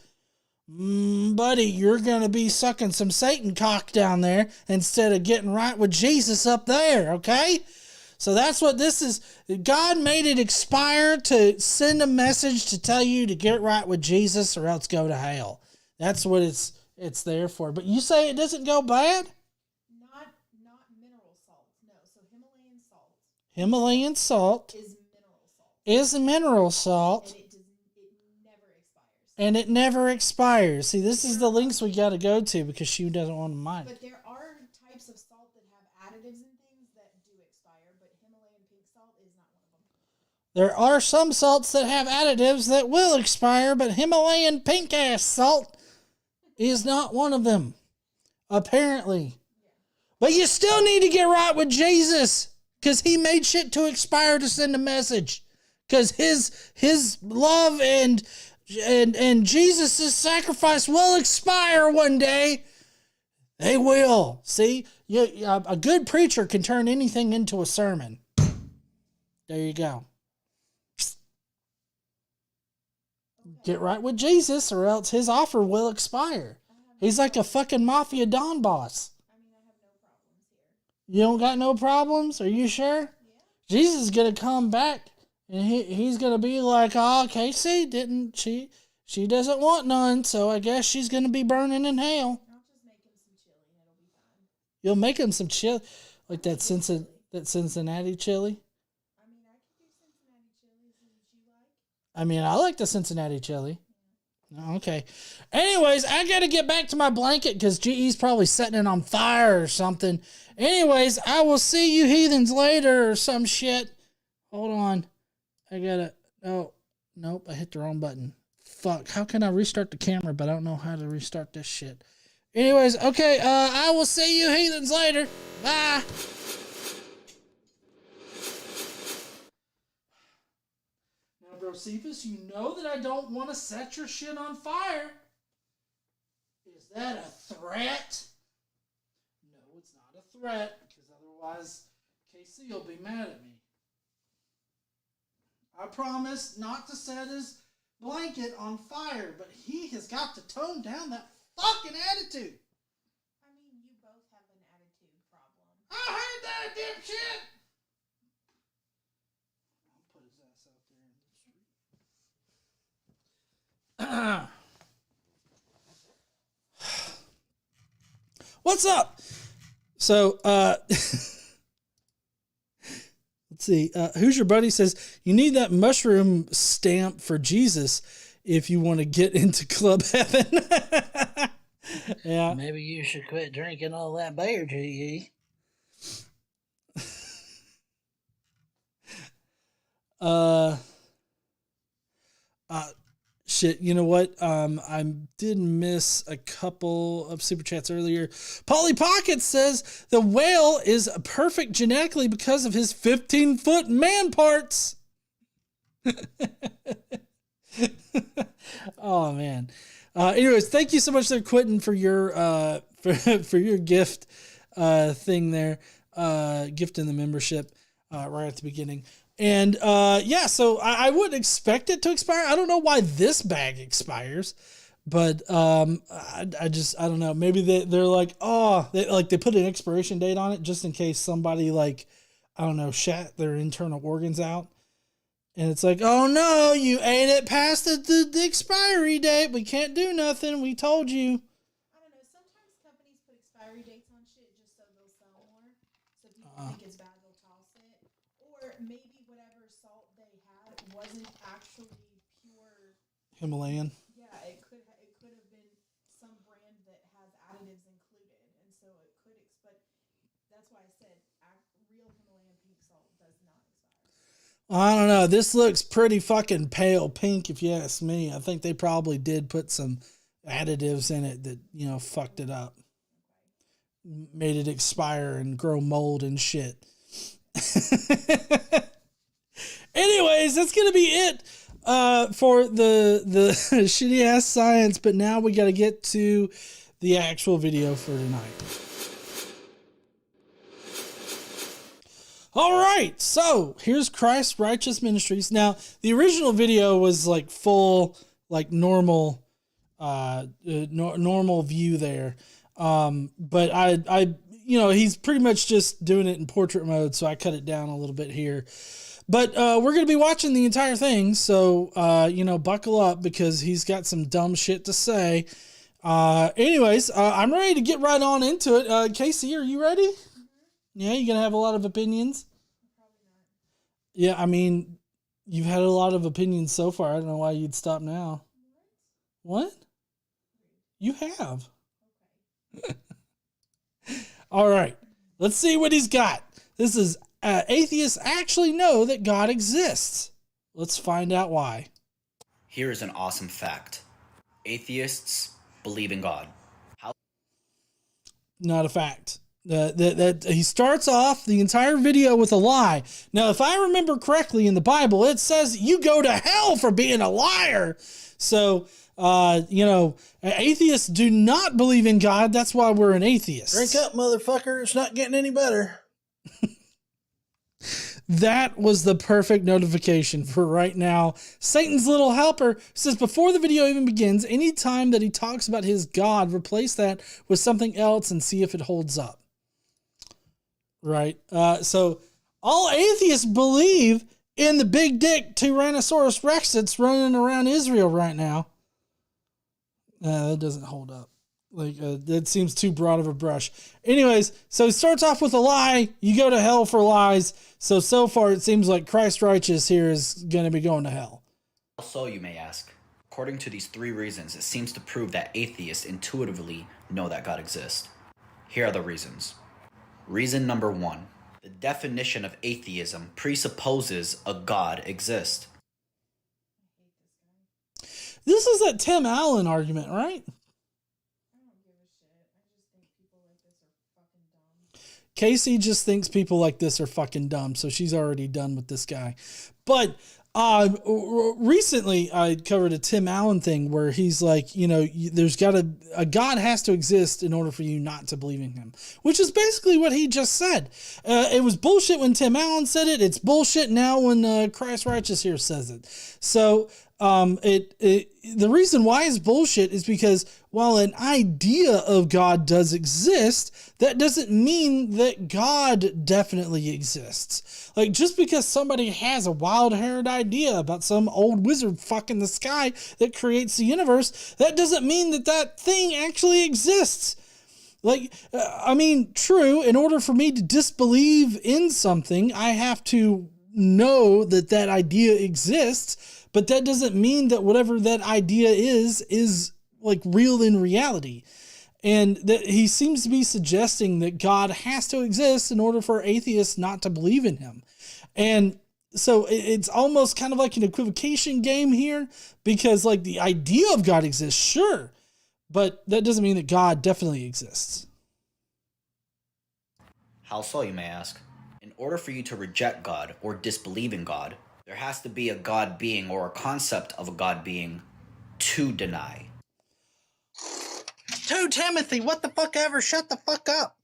buddy, you're going to be sucking some Satan cock down there instead of getting right with Jesus up there, okay? So that's what this is. God made it expire to send a message to tell you to get right with Jesus or else go to hell. That's what it's there for. But you say it doesn't go bad? Not mineral salt. No, so Himalayan salt. Himalayan salt Is mineral salt. is a mineral salt. And it never expires. See, this is the links we got to go to because she doesn't want to mind. But there are types of salt that have additives and things that do expire, but Himalayan pink salt is not one of them. There are some salts that have additives that will expire, but Himalayan pink ass salt is not one of them, apparently. But you still need to get right with Jesus because he made shit to expire to send a message. Because his love and Jesus' sacrifice will expire one day. They will. See, a good preacher can turn anything into a sermon. There you go. Get right with Jesus or else his offer will expire. He's like a fucking mafia don boss. You don't got no problems? Are you sure? Jesus is going to come back. And he's going to be like, oh, Casey, didn't she doesn't want none, so I guess she's going to be burning in hell. I'll just make him some chili and it'll be fine. You'll make him some chili, like that Cincinnati chili? I mean, I could do Cincinnati chili. Would you like? I mean, I like the Cincinnati chili. Oh, okay. Anyways, I got to get back to my blanket because GE's probably setting it on fire or something. Anyways, I will see you heathens later or some shit. Hold on. I gotta, oh, nope, I hit the wrong button. Fuck, how can I restart the camera, but I don't know how to restart this shit. Anyways, okay, I will see you heathens later. Bye. Now, bro, Cephas, you know that I don't want to set your shit on fire. Is that a threat? No, it's not a threat, because otherwise KC will be mad at me. I promise not to set his blanket on fire, but he has got to tone down that fucking attitude. I mean, you both have an attitude problem. I heard that, dipshit! I'll put his ass out there in the street. What's up? So, let's see. Who's your buddy says, you need that mushroom stamp for Jesus if you want to get into club heaven. Yeah. Maybe you should quit drinking all that beer, GE. Shit, you know what? I did miss a couple of super chats earlier. Polly Pocket says the whale is perfect genetically because of his 15-foot man parts. Oh man. Anyways, thank you so much there, Quentin, for your for your gift thing there. Gift in the membership right at the beginning. And yeah, so I wouldn't expect it to expire. I don't know why this bag expires, But I don't know. Maybe they're like, oh, they put an expiration date on it just in case somebody, like, I don't know, shat their internal organs out. And it's like, oh no, you ate it past the expiry date. We can't do nothing. We told you. I don't know. Sometimes companies put expiry dates on shit just so they'll sell more. So if people think it's bad, they'll toss it. Or maybe whatever salt they had wasn't actually pure Himalayan. Yeah, it could have been some brand that has additives included, and so it could. But that's why I said real Himalayan pink salt does not expire. I don't know. This looks pretty fucking pale pink, if you ask me. I think they probably did put some additives in it that, you know, fucked it up, made it expire and grow mold and shit. Anyways, that's gonna be it for the shitty ass science. But now we got to get to the actual video for tonight. All right, so here's Christ Righteous Ministries. Now, the original video was like full, like normal, normal view there. But I, you know, he's pretty much just doing it in portrait mode, so I cut it down a little bit here. But we're going to be watching the entire thing, so, you know, buckle up because he's got some dumb shit to say. Anyways, I'm ready to get right on into it. Casey, are you ready? Yeah, you going to have a lot of opinions? Yeah, I mean, you've had a lot of opinions so far. I don't know why you'd stop now. What? You have. All right, let's see what he's got. This is atheists actually know that God exists. Let's find out why. Here is an awesome fact. Atheists believe in God. Not a fact. That he starts off the entire video with a lie. Now, if I remember correctly in the Bible, it says you go to hell for being a liar. So, you know, atheists do not believe in God. That's why we're an atheist. Drink up, motherfucker. It's not getting any better. That was the perfect notification for right now. Satan's little helper says before the video even begins, anytime that he talks about his God, replace that with something else and see if it holds up. Right? So all atheists believe in the big dick Tyrannosaurus Rex that's running around Israel right now. That doesn't hold up. Like, that seems too broad of a brush. Anyways, so he starts off with a lie. You go to hell for lies. So far it seems like Christ Righteous here is going to be going to hell. Also, you may ask, according to these 3 reasons, it seems to prove that atheists intuitively know that God exists. Here are the reasons. Reason number 1. The definition of atheism presupposes a God exists. This is that Tim Allen argument, right? Casey just thinks people like this are fucking dumb, so she's already done with this guy. But recently I covered a Tim Allen thing where he's like, you know, there's got a God has to exist in order for you not to believe in him, which is basically what he just said. It was bullshit when Tim Allen said it. It's bullshit now when Christ Righteous here says it. So the reason why it's bullshit is because while an idea of God does exist, that doesn't mean that God definitely exists. Like, just because somebody has a wild-haired idea about some old wizard fucking the sky that creates the universe, that doesn't mean that that thing actually exists. Like, I mean, true, in order for me to disbelieve in something, I have to know that that idea exists, but that doesn't mean that whatever that idea is like real in reality. And that he seems to be suggesting that God has to exist in order for atheists not to believe in him. And so it's almost kind of like an equivocation game here, because like the idea of God exists, sure, but that doesn't mean that God definitely exists. How so, you may ask? In order for you to reject God or disbelieve in God, there has to be a God being or a concept of a God being to deny. 2 Timothy, what the fuck ever? Shut the fuck up.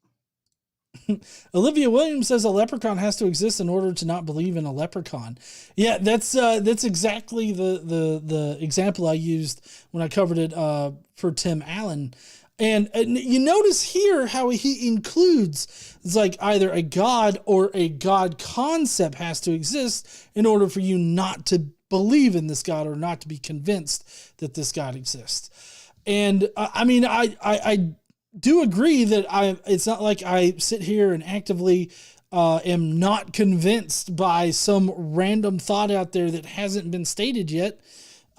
Olivia Williams says a leprechaun has to exist in order to not believe in a leprechaun. Yeah, that's exactly the example I used when I covered it for Tim Allen. And you notice here how he includes, it's like either a God or a God concept has to exist in order for you not to believe in this God or not to be convinced that this God exists. And I mean, I do agree that it's not like I sit here and actively am not convinced by some random thought out there that hasn't been stated yet.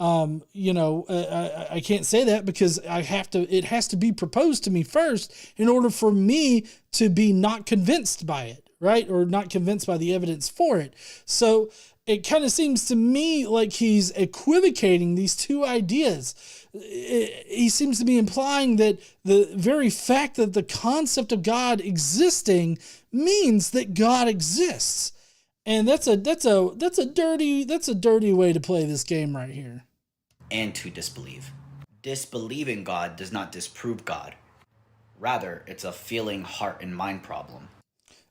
I can't say that because it has to be proposed to me first in order for me to be not convinced by it, right? Or not convinced by the evidence for it. So it kind of seems to me like he's equivocating these two ideas. He seems to be implying that the very fact that the concept of God existing means that God exists. And that's a dirty way to play this game right here. And to disbelieve. Disbelieving God does not disprove God. Rather, it's a feeling, heart, and mind problem.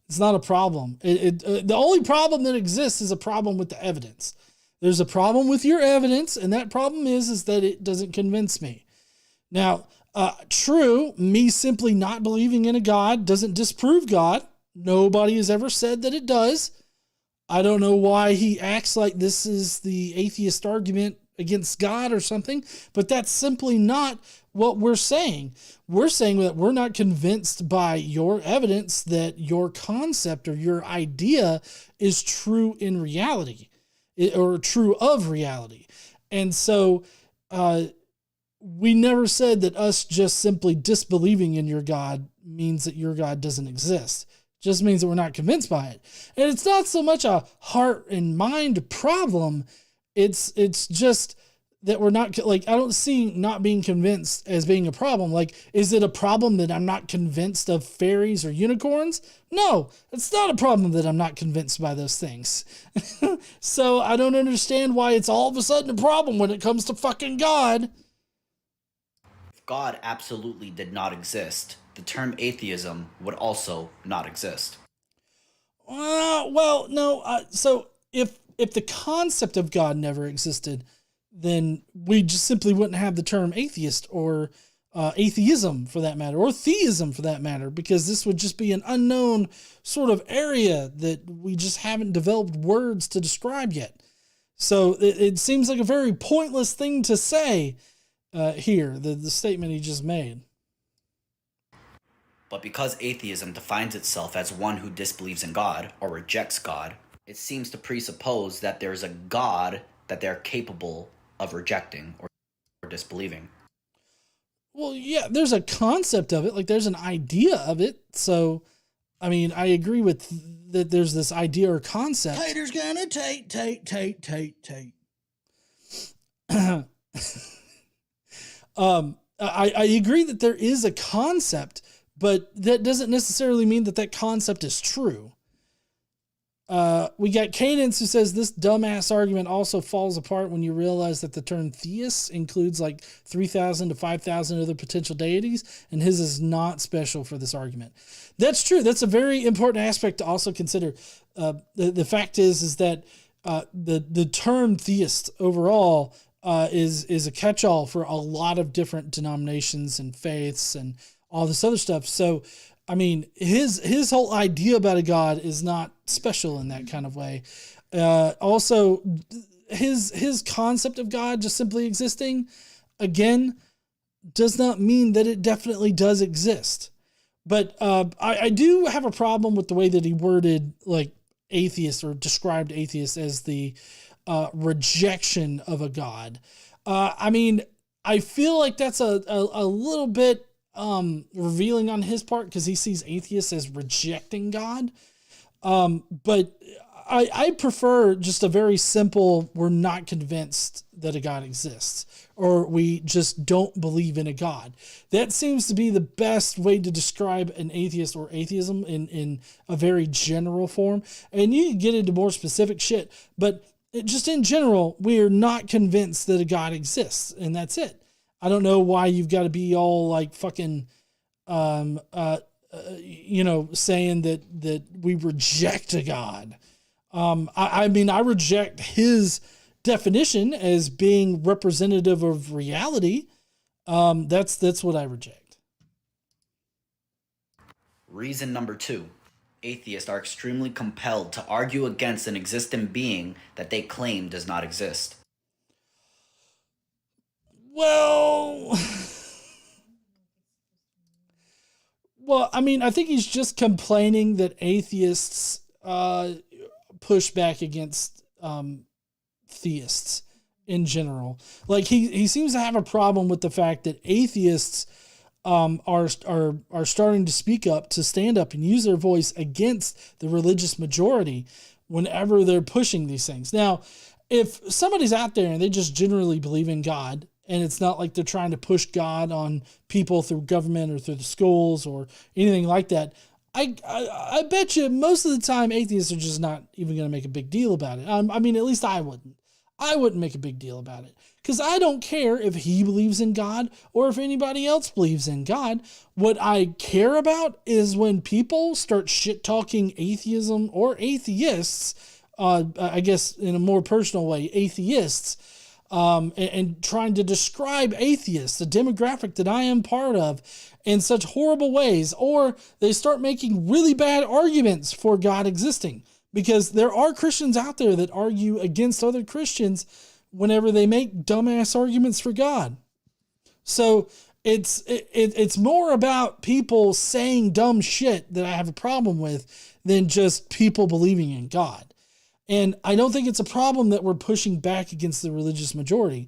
It's not a problem. The only problem that exists is a problem with the evidence. There's a problem with your evidence, and that problem is that it doesn't convince me. Now, true, me simply not believing in a God doesn't disprove God. Nobody has ever said that it does. I don't know why he acts like this is the atheist argument against God or something, but that's simply not what we're saying. We're saying that we're not convinced by your evidence that your concept or your idea is true in reality or true of reality. And so we never said that us just simply disbelieving in your God means that your God doesn't exist. It just means that we're not convinced by it. And it's not so much a heart and mind problem. It's just that we're not, like, I don't see not being convinced as being a problem. Like, is it a problem that I'm not convinced of fairies or unicorns? No, it's not a problem that I'm not convinced by those things. So I don't understand why it's all of a sudden a problem when it comes to fucking God. If God absolutely did not exist, the term atheism would also not exist. So if the concept of God never existed, then we just simply wouldn't have the term atheist or atheism for that matter, or theism for that matter, because this would just be an unknown sort of area that we just haven't developed words to describe yet. So it seems like a very pointless thing to say here, the statement he just made. But because atheism defines itself as one who disbelieves in God or rejects God, it seems to presuppose that there is a God that they're capable of rejecting or disbelieving. Well, yeah, there's a concept of it, like there's an idea of it. So, I mean, I agree with that. There's this idea or concept. Tater's gonna take. I agree that there is a concept, but that doesn't necessarily mean that that concept is true. We got Cadence who says this dumbass argument also falls apart when you realize that the term theist includes like 3,000 to 5,000 other potential deities, and his is not special for this argument. That's true. That's a very important aspect to also consider. The fact is that the term theist overall is a catch-all for a lot of different denominations and faiths and all this other stuff. So, I mean, his whole idea about a God is not special in that kind of way. Also, his concept of God just simply existing, again, does not mean that it definitely does exist. But I do have a problem with the way that he worded like atheist or described atheist as the rejection of a God. I mean, I feel like that's a little bit revealing on his part because he sees atheists as rejecting God. But I prefer just a very simple, we're not convinced that a God exists, or we just don't believe in a God. That seems to be the best way to describe an atheist or atheism in a very general form. And you can get into more specific shit, but just in general, we are not convinced that a God exists, and that's it. I don't know why you've got to be all like fucking saying that we reject a God. I mean, I reject his definition as being representative of reality. That's what I reject. Reason number 2. Atheists are extremely compelled to argue against an existing being that they claim does not exist. Well, I mean, I think he's just complaining that atheists push back against theists in general. Like he seems to have a problem with the fact that atheists are starting to speak up, to stand up and use their voice against the religious majority whenever they're pushing these things. Now, if somebody's out there and they just generally believe in God, and it's not like they're trying to push God on people through government or through the schools or anything like that, I bet you most of the time atheists are just not even going to make a big deal about it. I mean, at least I wouldn't. I wouldn't make a big deal about it because I don't care if he believes in God or if anybody else believes in God. What I care about is when people start shit-talking atheism or atheists, I guess in a more personal way, atheists, and trying to describe atheists, the demographic that I am part of, in such horrible ways, or they start making really bad arguments for God existing. Because there are Christians out there that argue against other Christians whenever they make dumbass arguments for God. So it's more about people saying dumb shit that I have a problem with than just people believing in God. And I don't think it's a problem that we're pushing back against the religious majority.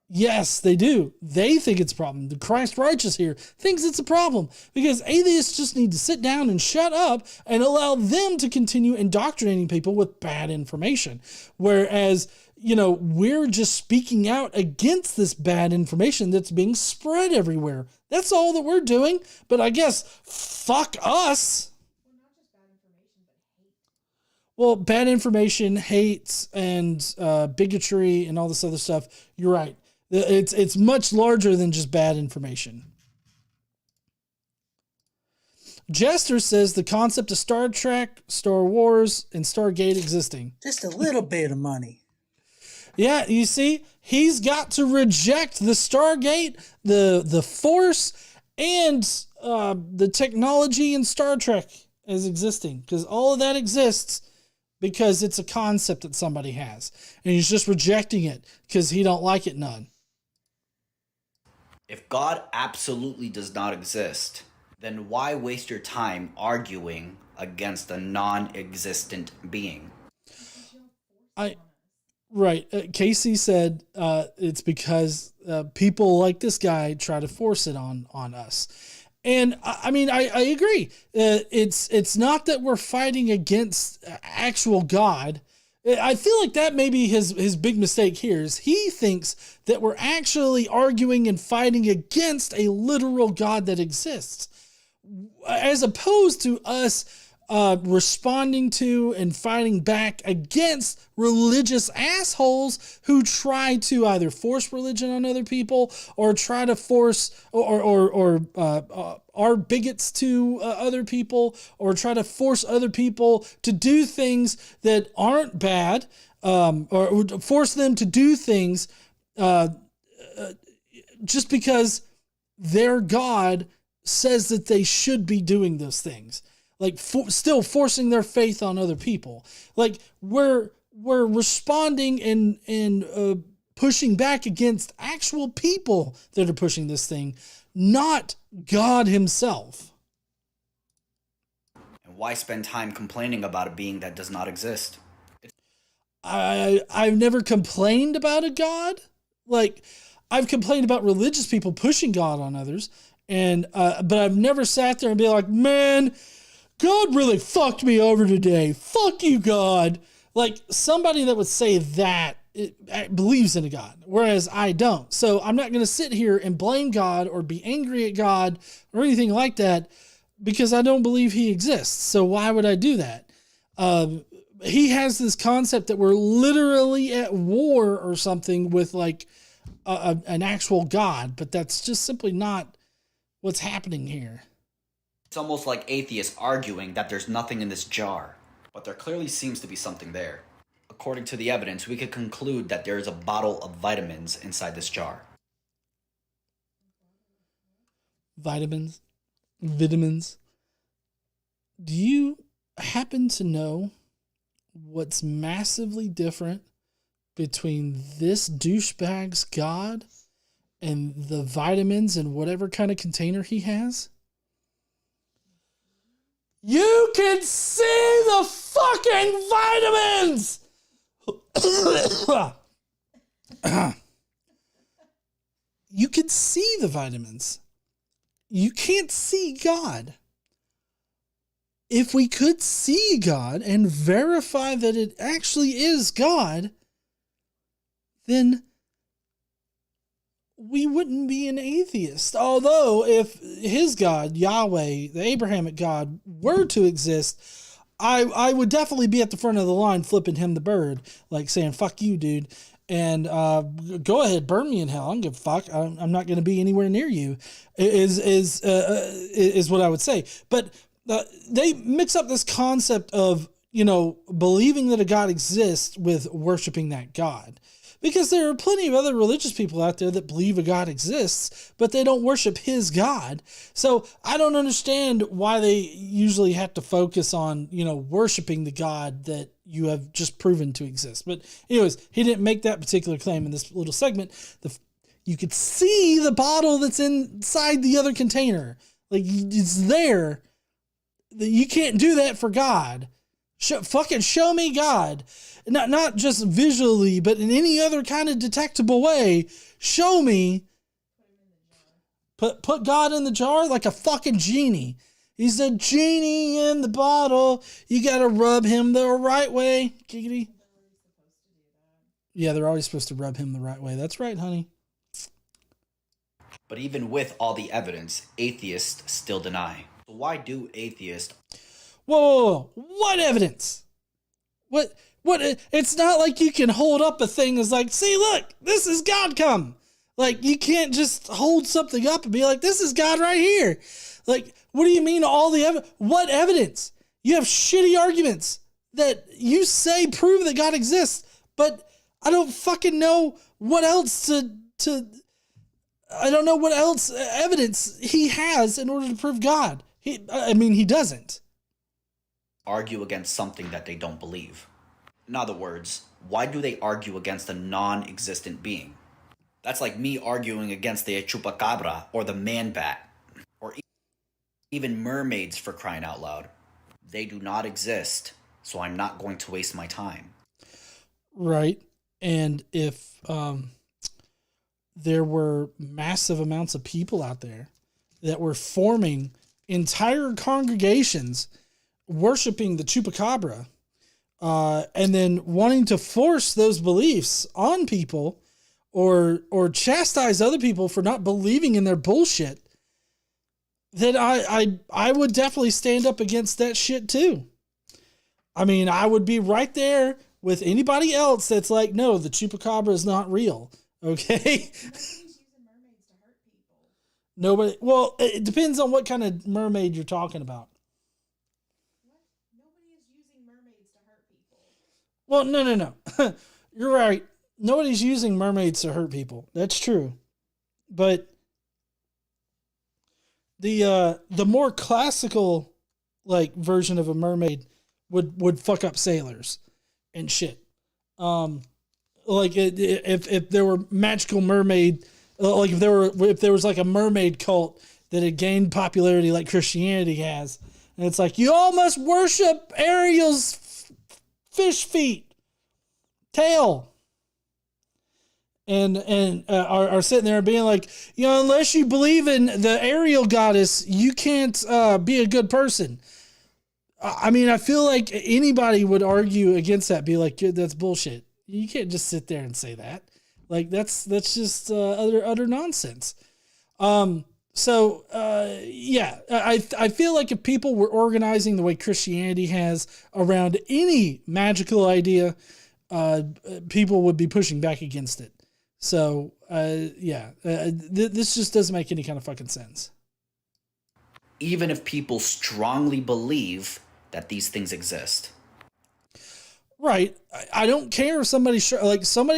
Yes, they do. They think it's a problem. The Christ Righteous here thinks it's a problem because atheists just need to sit down and shut up and allow them to continue indoctrinating people with bad information. Whereas, we're just speaking out against this bad information that's being spread everywhere. That's all that we're doing. But I guess, fuck us. Well, bad information, hate, and bigotry, and all this other stuff. You're right. It's much larger than just bad information. Jester says the concept of Star Trek, Star Wars, and Stargate existing. Just a little bit of money. Yeah, you see, he's got to reject the Stargate, the Force, and the technology in Star Trek as existing, because all of that exists because it's a concept that somebody has, and he's just rejecting it because he don't like it none. If God absolutely does not exist, then why waste your time arguing against a non-existent being? Right. Casey said it's because people like this guy try to force it on us. And I mean, I agree. It's not that we're fighting against actual God. I feel like that may be his big mistake here is he thinks that we're actually arguing and fighting against a literal God that exists, as opposed to us responding to and fighting back against religious assholes who try to either force religion on other people or try to force or are bigots to other people or try to force other people to do things that aren't bad, or force them to do things just because their God says that they should be doing those things. Like still forcing their faith on other people. Like we're responding and pushing back against actual people that are pushing this thing, not God himself. And why spend time complaining about a being that does not exist? I've never complained about a God. Like I've complained about religious people pushing God on others, and but I've never sat there and be like, man, God really fucked me over today. Fuck you, God. Like somebody that would say that believes in a God, whereas I don't. So I'm not going to sit here and blame God or be angry at God or anything like that because I don't believe he exists. So why would I do that? He has this concept that we're literally at war or something with like an actual God, but that's just simply not what's happening here. It's almost like atheists arguing that there's nothing in this jar, but there clearly seems to be something there. According to the evidence, we could conclude that there is a bottle of vitamins inside this jar. Vitamins. Do you happen to know what's massively different between this douchebag's God and the vitamins in whatever kind of container he has? You can see the fucking vitamins! You can see the vitamins. You can't see God. If we could see God and verify that it actually is God, then we wouldn't be an atheist. Although, if his God, Yahweh, the Abrahamic God, were to exist, I would definitely be at the front of the line flipping him the bird, like saying, fuck you, dude. And go ahead, burn me in hell. I don't give a fuck. I'm not going to be anywhere near you, is what I would say. But they mix up this concept of, believing that a God exists with worshiping that God. Because there are plenty of other religious people out there that believe a God exists, but they don't worship his God. So I don't understand why they usually have to focus on, worshiping the God that you have just proven to exist. But anyways, he didn't make that particular claim in this little segment. You could see the bottle that's inside the other container. Like, it's there. You can't do that for God. Fucking show me God. Not just visually, but in any other kind of detectable way. Show me. Put God in the jar like a fucking genie. He's a genie in the bottle. You gotta rub him the right way. Giggity. Yeah, they're always supposed to rub him the right way. That's right, honey. But even with all the evidence, atheists still deny. So why do atheists... Whoa. What evidence? What? It's not like you can hold up a thing as like, see, look, this is God come. Like, you can't just hold something up and be like, this is God right here. Like, what do you mean all the evidence? What evidence? You have shitty arguments that you say prove that God exists, but I don't fucking know what else I don't know what else evidence he has in order to prove God. He doesn't. Argue against something that they don't believe. In other words, why do they argue against a non-existent being? That's like me arguing against the chupacabra or the man-bat, or even mermaids, for crying out loud. They do not exist, so I'm not going to waste my time. Right. And if there were massive amounts of people out there that were forming entire congregations worshiping the chupacabra, and then wanting to force those beliefs on people or chastise other people for not believing in their bullshit, then I would definitely stand up against that shit too. I mean, I would be right there with anybody else that's like, no, the chupacabra is not real. Okay. Nobody. Well, it depends on what kind of mermaid you're talking about. Well, no. You're right. Nobody's using mermaids to hurt people. That's true. But the more classical version of a mermaid would fuck up sailors and shit. If there were magical mermaid, if there was like a mermaid cult that had gained popularity like Christianity has, and it's like, you all must worship Ariel's fish feet, tail, and are sitting there being like, unless you believe in the Ariel goddess, you can't be a good person. I mean, I feel like anybody would argue against that, be like, that's bullshit. You can't just sit there and say that. Like, that's just utter nonsense. I feel like if people were organizing the way Christianity has around any magical idea, people would be pushing back against it. So, this just doesn't make any kind of fucking sense. even if people strongly believe that these things exist. Right. I don't care if somebody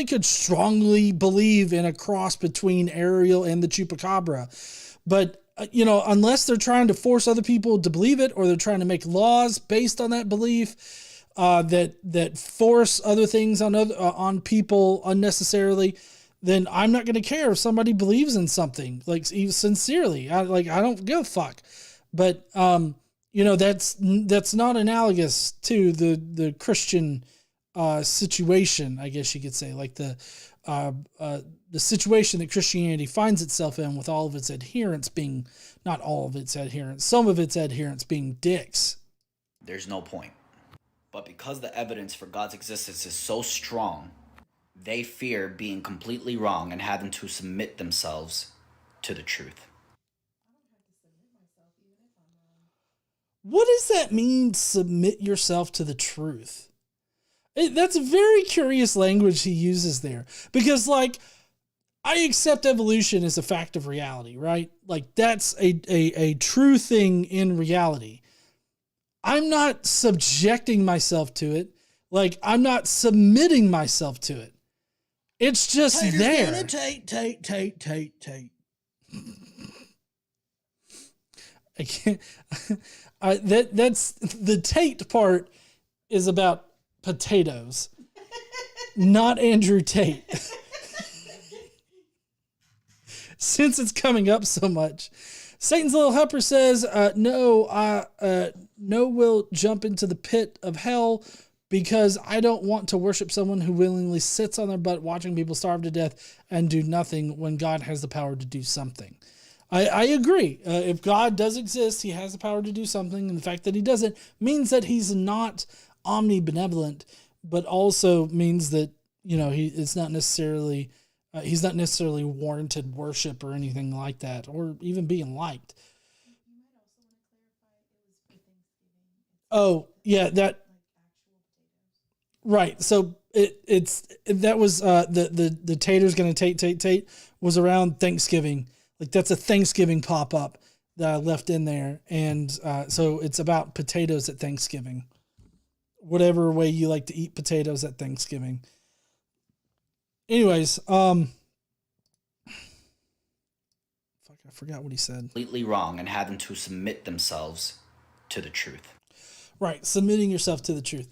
could strongly believe in a cross between Ariel and the Chupacabra, but unless they're trying to force other people to believe it, or they're trying to make laws based on that belief, that force other things on people unnecessarily, then I'm not going to care if somebody believes in something, like, even sincerely. I don't give a fuck. But that's not analogous to the Christian situation, I guess you could say, like the situation that Christianity finds itself in, with all of its adherents being, not all of its adherents, some of its adherents being dicks. There's no point. But because the evidence for God's existence is so strong, they fear being completely wrong and having to submit themselves to the truth. What does that mean, submit yourself to the truth? That's very curious language he uses there, because, like, I accept evolution as a fact of reality, right? Like, that's a true thing in reality. I'm not subjecting myself to it. Like, I'm not submitting myself to it. It's just there. Gonna take. I can't. That's the Tate part is about potatoes, not Andrew Tate. Since it's coming up so much, Satan's Little Helper says, no will jump into the pit of hell, because I don't want to worship someone who willingly sits on their butt watching people starve to death and do nothing when God has the power to do something. I agree. If God does exist, he has the power to do something, and the fact that he doesn't means that he's not omnibenevolent, but also means that, he's not necessarily warranted worship or anything like that, or even being liked. Oh yeah, that right. So that was the Tater's gonna Tate was around Thanksgiving. Like, that's a Thanksgiving pop up that I left in there, and so it's about potatoes at Thanksgiving. Whatever way you like to eat potatoes at Thanksgiving. Anyways, fuck, I forgot what he said. Completely wrong and having to submit themselves to the truth. Right, submitting yourself to the truth.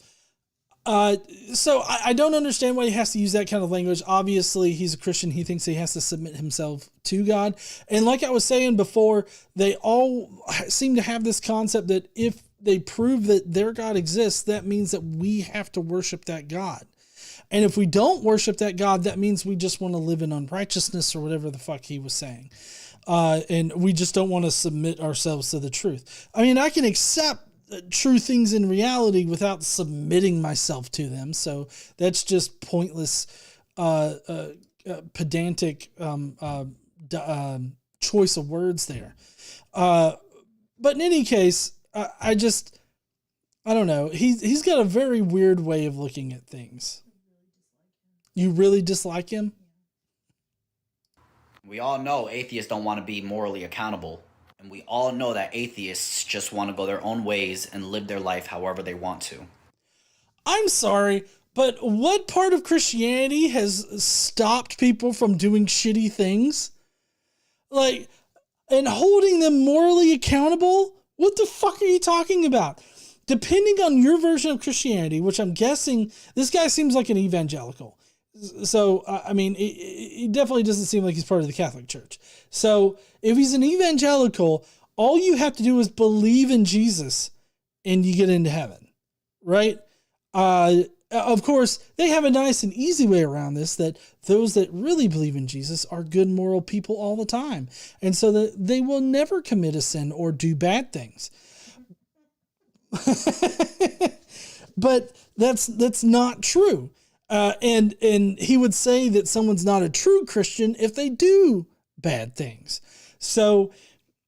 So I don't understand why he has to use that kind of language. Obviously, he's a Christian. He thinks he has to submit himself to God. And like I was saying before, they all seem to have this concept that if they prove that their God exists, that means that we have to worship that God. And if we don't worship that God, that means we just want to live in unrighteousness, or whatever the fuck he was saying. And we just don't want to submit ourselves to the truth. I mean, I can accept true things in reality without submitting myself to them. So that's just pointless, pedantic choice of words there. But in any case, I don't know. He's got a very weird way of looking at things. You really dislike him? We all know atheists don't want to be morally accountable. And we all know that atheists just want to go their own ways and live their life however they want to. I'm sorry, but what part of Christianity has stopped people from doing shitty things? Like, and holding them morally accountable? What the fuck are you talking about? Depending on your version of Christianity, which I'm guessing, this guy seems like an evangelical. So, I mean, he definitely doesn't seem like he's part of the Catholic Church. So, if he's an evangelical, all you have to do is believe in Jesus and you get into heaven, right? Of course, they have a nice and easy way around this, that those that really believe in Jesus are good moral people all the time. And so that they will never commit a sin or do bad things. But that's not true. And he would say that someone's not a true Christian if they do bad things. So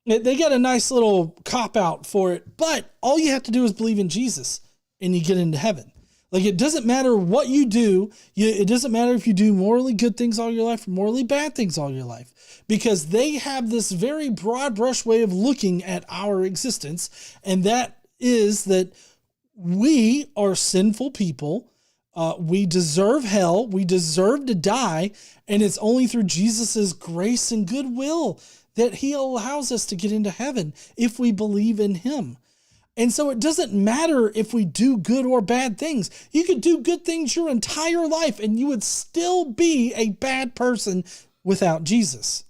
they got a nice little cop out for it, but all you have to do is believe in Jesus and you get into heaven. Like, it doesn't matter what you do. It doesn't matter if you do morally good things all your life or morally bad things all your life, because they have this very broad brush way of looking at our existence. And that is that we are sinful people. We deserve hell. We deserve to die. And it's only through Jesus's grace and goodwill that he allows us to get into heaven if we believe in him. And so it doesn't matter if we do good or bad things. You could do good things your entire life and you would still be a bad person without Jesus.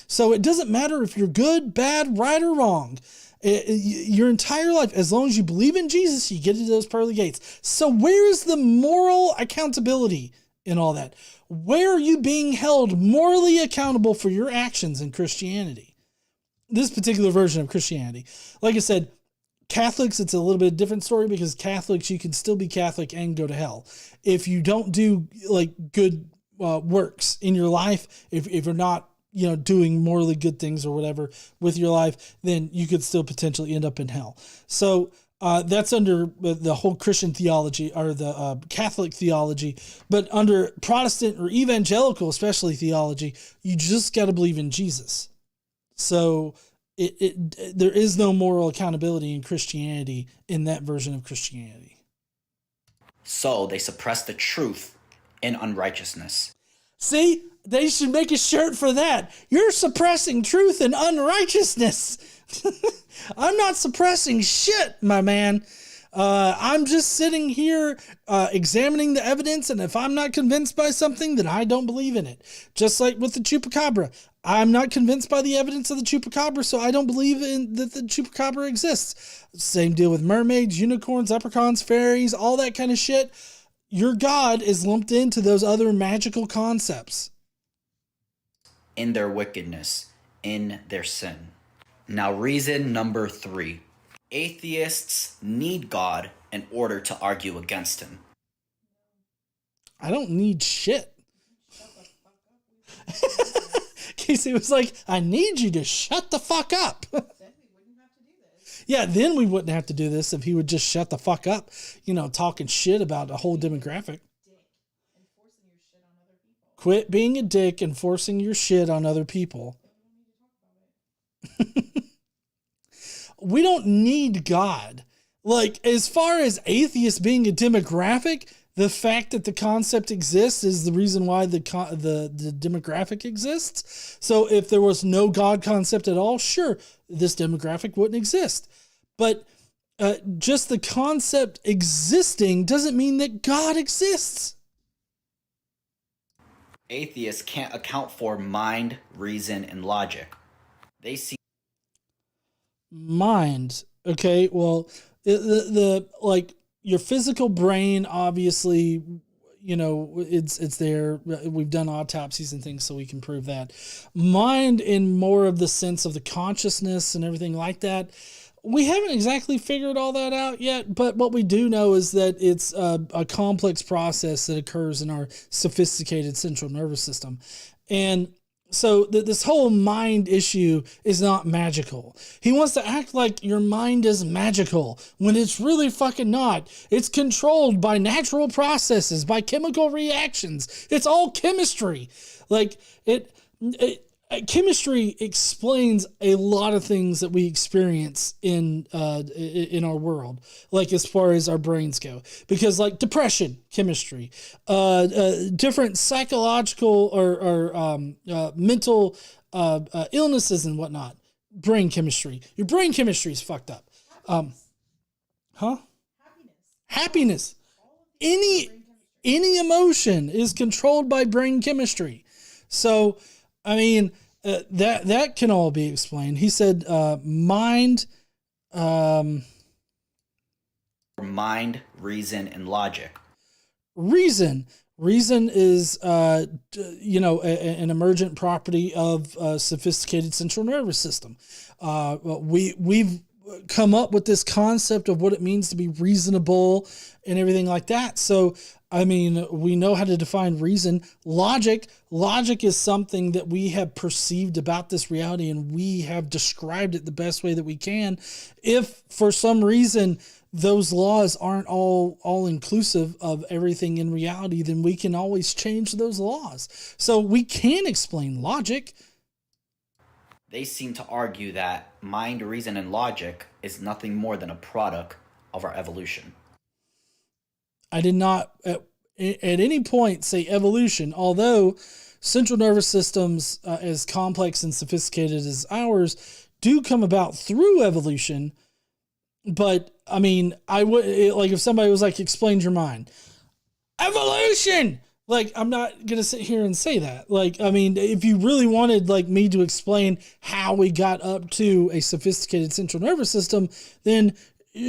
So it doesn't matter if you're good, bad, right, or wrong. Your entire life, as long as you believe in Jesus, you get into those pearly gates. So where is the moral accountability in all that? Where are you being held morally accountable for your actions in Christianity? This particular version of Christianity. Like I said, Catholics, it's a little bit different story, because Catholics, you can still be Catholic and go to hell. If you don't do like good works in your life, if you're not, doing morally good things or whatever with your life, then you could still potentially end up in hell. So that's under the whole Christian theology, or the Catholic theology. But under Protestant or evangelical, especially theology, you just got to believe in Jesus. So there is no moral accountability in Christianity, in that version of Christianity. So they suppress the truth in unrighteousness. See, they should make a shirt for that. You're suppressing truth and unrighteousness. I'm not suppressing shit, my man. I'm just sitting here examining the evidence, and if I'm not convinced by something, then I don't believe in it. Just like with the chupacabra. I'm not convinced by the evidence of the chupacabra, so I don't believe in that the chupacabra exists. Same deal with mermaids, unicorns, leprechauns, fairies, all that kind of shit. Your God is lumped into those other magical concepts. In their wickedness, in their sin. Now, reason number 3. Atheists need God in order to argue against him. I don't need shit. Casey was like, I need you to shut the fuck up. Yeah, then we wouldn't have to do this if he would just shut the fuck up, talking shit about a whole demographic. Quit being a dick and forcing your shit on other people. We don't need God. Like, as far as atheists being a demographic, the fact that the concept exists is the reason why the demographic exists. So if there was no God concept at all, sure, this demographic wouldn't exist. But just the concept existing doesn't mean that God exists. Atheists can't account for mind, reason, and logic. They see mind. Okay, well, the like your physical brain, obviously, it's there. We've done autopsies and things, so we can prove that. Mind, in more of the sense of the consciousness and everything like that, we haven't exactly figured all that out yet, but what we do know is that it's a complex process that occurs in our sophisticated central nervous system. And so this whole mind issue is not magical. He wants to act like your mind is magical when it's really fucking not. It's controlled by natural processes, by chemical reactions. It's all chemistry. Like chemistry explains a lot of things that we experience in our world, like as far as our brains go, because like depression, chemistry, different psychological or mental illnesses and whatnot, brain chemistry. Your brain chemistry is fucked up. Happiness. Any emotion is controlled by brain chemistry. So, I mean, that can all be explained. He said, mind, reason, and logic. Reason is, an emergent property of a sophisticated central nervous system. We've come up with this concept of what it means to be reasonable and everything like that. So, I mean, we know how to define reason. Logic is something that we have perceived about this reality, and we have described it the best way that we can. If for some reason those laws aren't all inclusive of everything in reality, then we can always change those laws. So we can explain logic. They seem to argue that mind, reason, and logic is nothing more than a product of our evolution. I did not at any point say evolution, although central nervous systems as complex and sophisticated as ours do come about through evolution. But I mean, I would like if somebody was like, explain your mind. Evolution! Like, I'm not going to sit here and say that. Like, I mean, if you really wanted like me to explain how we got up to a sophisticated central nervous system, then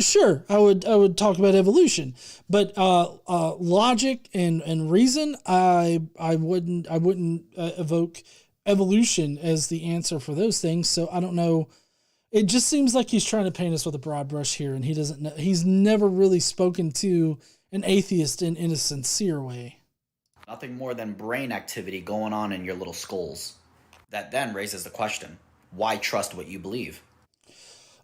sure, I would talk about evolution. But logic and reason, I wouldn't evoke evolution as the answer for those things. So I don't know. It just seems like he's trying to paint us with a broad brush here, and he doesn't know. He's never really spoken to an atheist in a sincere way. Nothing more than brain activity going on in your little skulls. That then raises the question, why trust what you believe?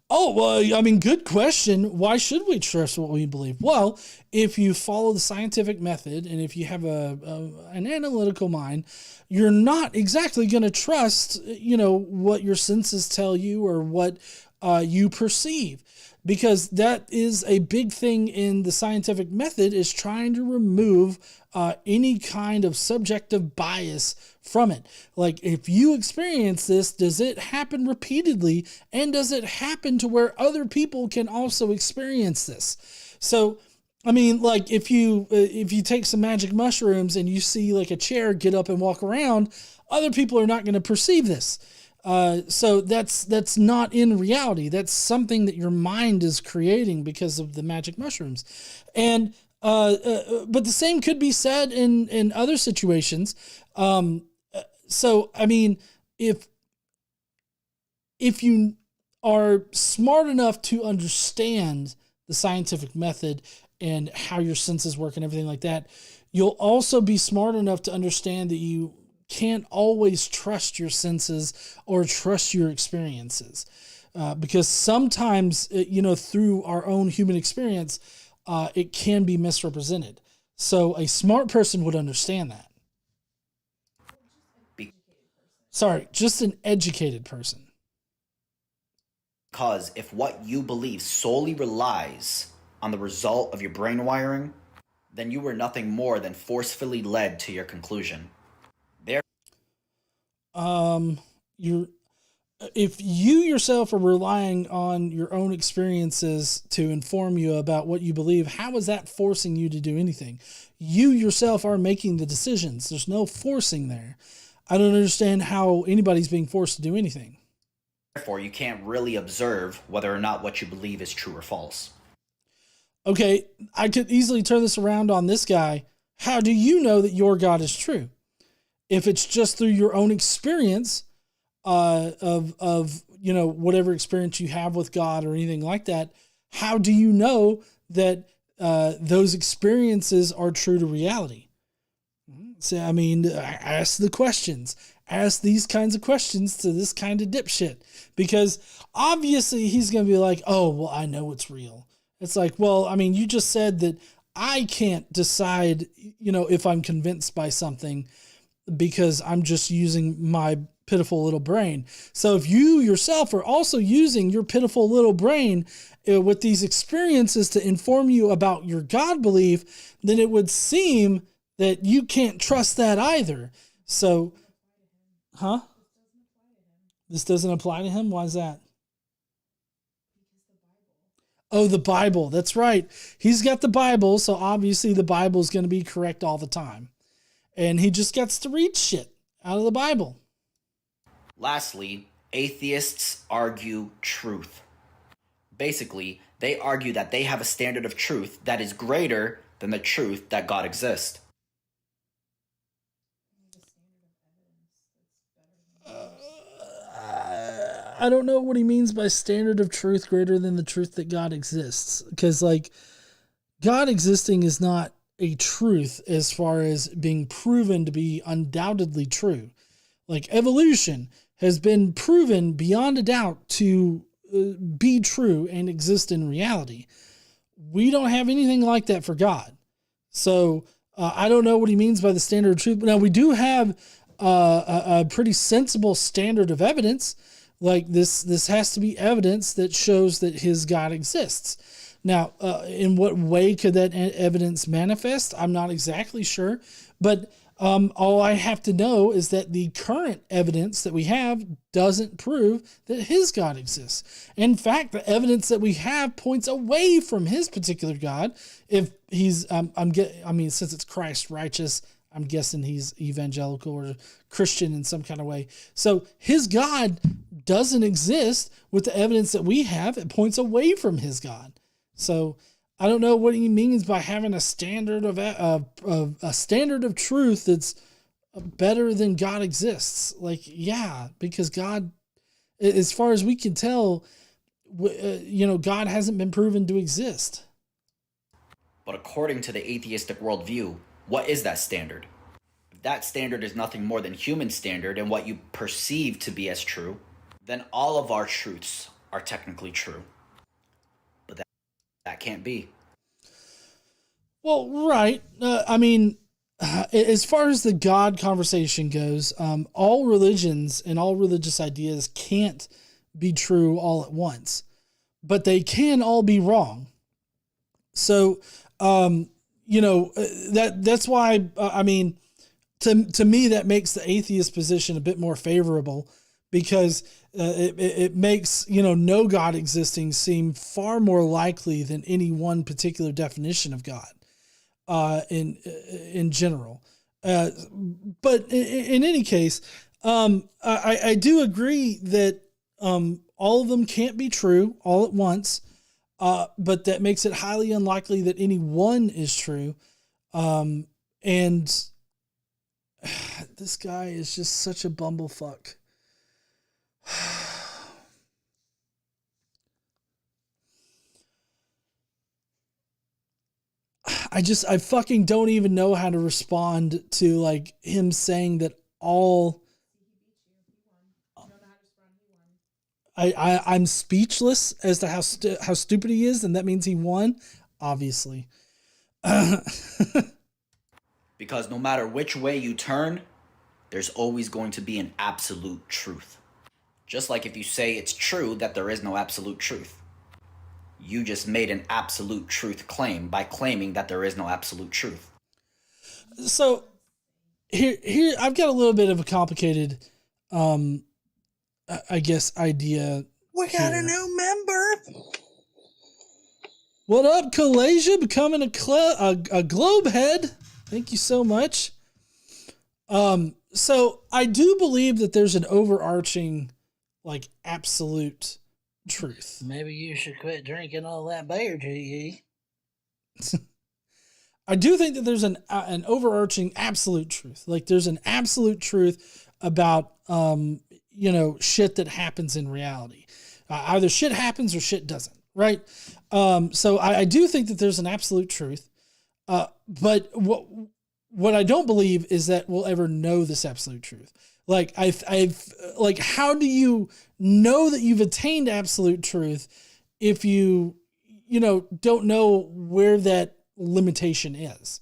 Oh, well, I mean, good question. Why should we trust what we believe? Well, if you follow the scientific method and if you have an analytical mind, you're not exactly going to trust, what your senses tell you or what you perceive. Because that is a big thing in the scientific method, is trying to remove any kind of subjective bias from it. Like, if you experience this, does it happen repeatedly? And does it happen to where other people can also experience this? So, I mean, like, if you take some magic mushrooms and you see like a chair get up and walk around, other people are not going to perceive this. So that's not in reality. That's something that your mind is creating because of the magic mushrooms. And, but the same could be said in other situations. So, I mean, if you are smart enough to understand the scientific method and how your senses work and everything like that, you'll also be smart enough to understand that you can't always trust your senses or trust your experiences. Because sometimes, through our own human experience, it can be misrepresented. So a smart person would understand that. Sorry, just an educated person. Because if what you believe solely relies on the result of your brain wiring, then you were nothing more than forcefully led to your conclusion. If you yourself are relying on your own experiences to inform you about what you believe, how is that forcing you to do anything? You yourself are making the decisions. There's no forcing there. I don't understand how anybody's being forced to do anything. Therefore, you can't really observe whether or not what you believe is true or false. Okay, I could easily turn this around on this guy. How do you know that your God is true? If it's just through your own experience of whatever experience you have with God or anything like that, how do you know that those experiences are true to reality? So, I mean, ask the questions. Ask these kinds of questions to this kind of dipshit. Because obviously he's going to be like, oh, well, I know it's real. It's like, well, I mean, you just said that I can't decide, if I'm convinced by something because I'm just using my pitiful little brain. So if you yourself are also using your pitiful little brain with these experiences to inform you about your God belief, then it would seem that you can't trust that either. So, huh? This doesn't apply to him? Why is that? Oh, the Bible. That's right. He's got the Bible, so obviously the Bible is going to be correct all the time. And he just gets to read shit out of the Bible. Lastly, atheists argue truth. Basically, they argue that they have a standard of truth that is greater than the truth that God exists. I don't know what he means by standard of truth greater than the truth that God exists. Because, God existing is not a truth as far as being proven to be undoubtedly true. Evolution has been proven beyond a doubt to be true and exist in reality. we don't have anything like that for God. So I don't know what he means by the standard of truth. But now we do have a pretty sensible standard of evidence. Like this has to be evidence that shows that his God exists. Now, in what way could that evidence manifest? I'm not exactly sure, but all I have to know is that the current evidence that we have doesn't prove that his God exists. In fact, the evidence that we have points away from his particular God. If he's, since it's Christ Righteous, I'm guessing he's evangelical or Christian in some kind of way. So his God doesn't exist with the evidence that we have. It points away from his God. So I don't know what he means by having a standard of a standard of truth that's better than God exists. Like, yeah, because God, as far as we can tell, God hasn't been proven to exist. But according to the atheistic worldview, what is that standard? If that standard is nothing more than human standard and what you perceive to be as true, then all of our truths are technically true. But that can't be. Well, right. As far as the God conversation goes, all religions and all religious ideas can't be true all at once, but they can all be wrong. So, that's why, to me, that makes the atheist position a bit more favorable, because it makes, no God existing seem far more likely than any one particular definition of God in general. But in any case, I do agree that all of them can't be true all at once, but that makes it highly unlikely that any one is true. And this guy is just such a bumblefuck. I fucking don't even know how to respond to like him saying that all. I'm speechless as to how stupid he is, and that means he won, obviously. Because no matter which way you turn, there's always going to be an absolute truth. Just like if you say it's true that there is no absolute truth. You just made an absolute truth claim by claiming that there is no absolute truth. So here I've got a little bit of a complicated idea. We got a new member. What up, Kalasia? Becoming a globe head. Thank you so much. So I do believe that there's an overarching, like, absolute truth. Maybe you should quit drinking all that beer, GE. I do think that there's an overarching absolute truth. Like, there's an absolute truth about, shit that happens in reality. Either shit happens or shit doesn't, right? So I do think that there's an absolute truth. But what I don't believe is that we'll ever know this absolute truth. Like, like, how do you know that you've attained absolute truth if you don't know where that limitation is?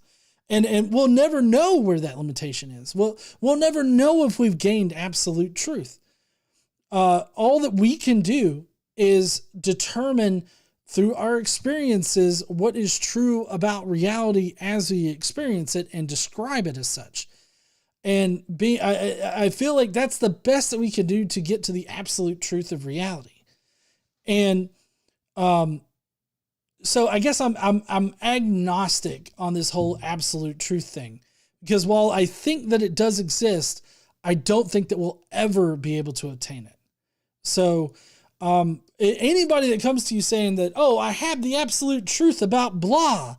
And we'll never know where that limitation is. We'll never know if we've gained absolute truth. All that we can do is determine through our experiences what is true about reality as we experience it and describe it as such. And I feel like that's the best that we can do to get to the absolute truth of reality. And so I guess I'm agnostic on this whole absolute truth thing, because while I think that it does exist, I don't think that we'll ever be able to attain it. So anybody that comes to you saying that, oh, I have the absolute truth about blah,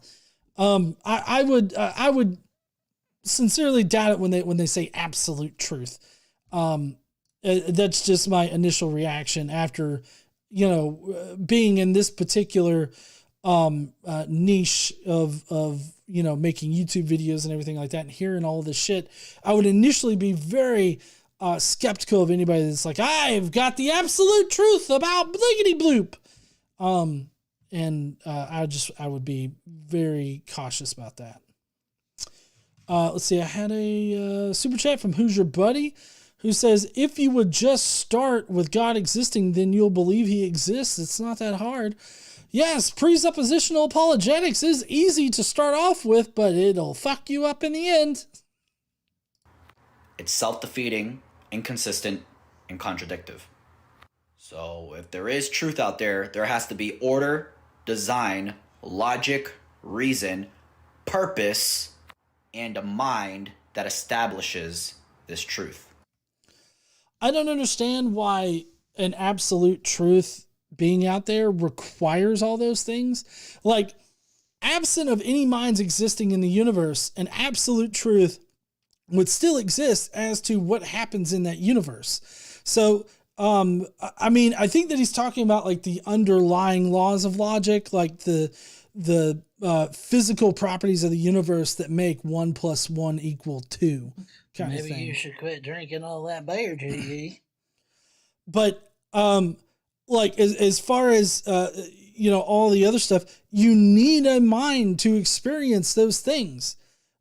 I would sincerely doubt it when they say absolute truth. That's just my initial reaction after, being in this particular niche of making YouTube videos and everything like that, and hearing all this shit. I would initially be very skeptical of anybody that's like, I've got the absolute truth about bliggity bloop. I would be very cautious about that. Let's see. I had a super chat from Who's Your Buddy, who says, if you would just start with God existing, then you'll believe he exists. It's not that hard. Yes, presuppositional apologetics is easy to start off with, but it'll fuck you up in the end. It's self-defeating, inconsistent, and contradictive. So if there is truth out there, there has to be order, design, logic, reason, purpose, and a mind that establishes this truth. I don't understand why an absolute truth being out there requires all those things. Like, absent of any minds existing in the universe, an absolute truth would still exist as to what happens in that universe. So, I mean, I think that he's talking about like the underlying laws of logic, like the physical properties of the universe that make 1 + 1 = 2 kind of thing. Maybe you should quit drinking all that beer, GD. But, like as far as, all the other stuff, you need a mind to experience those things.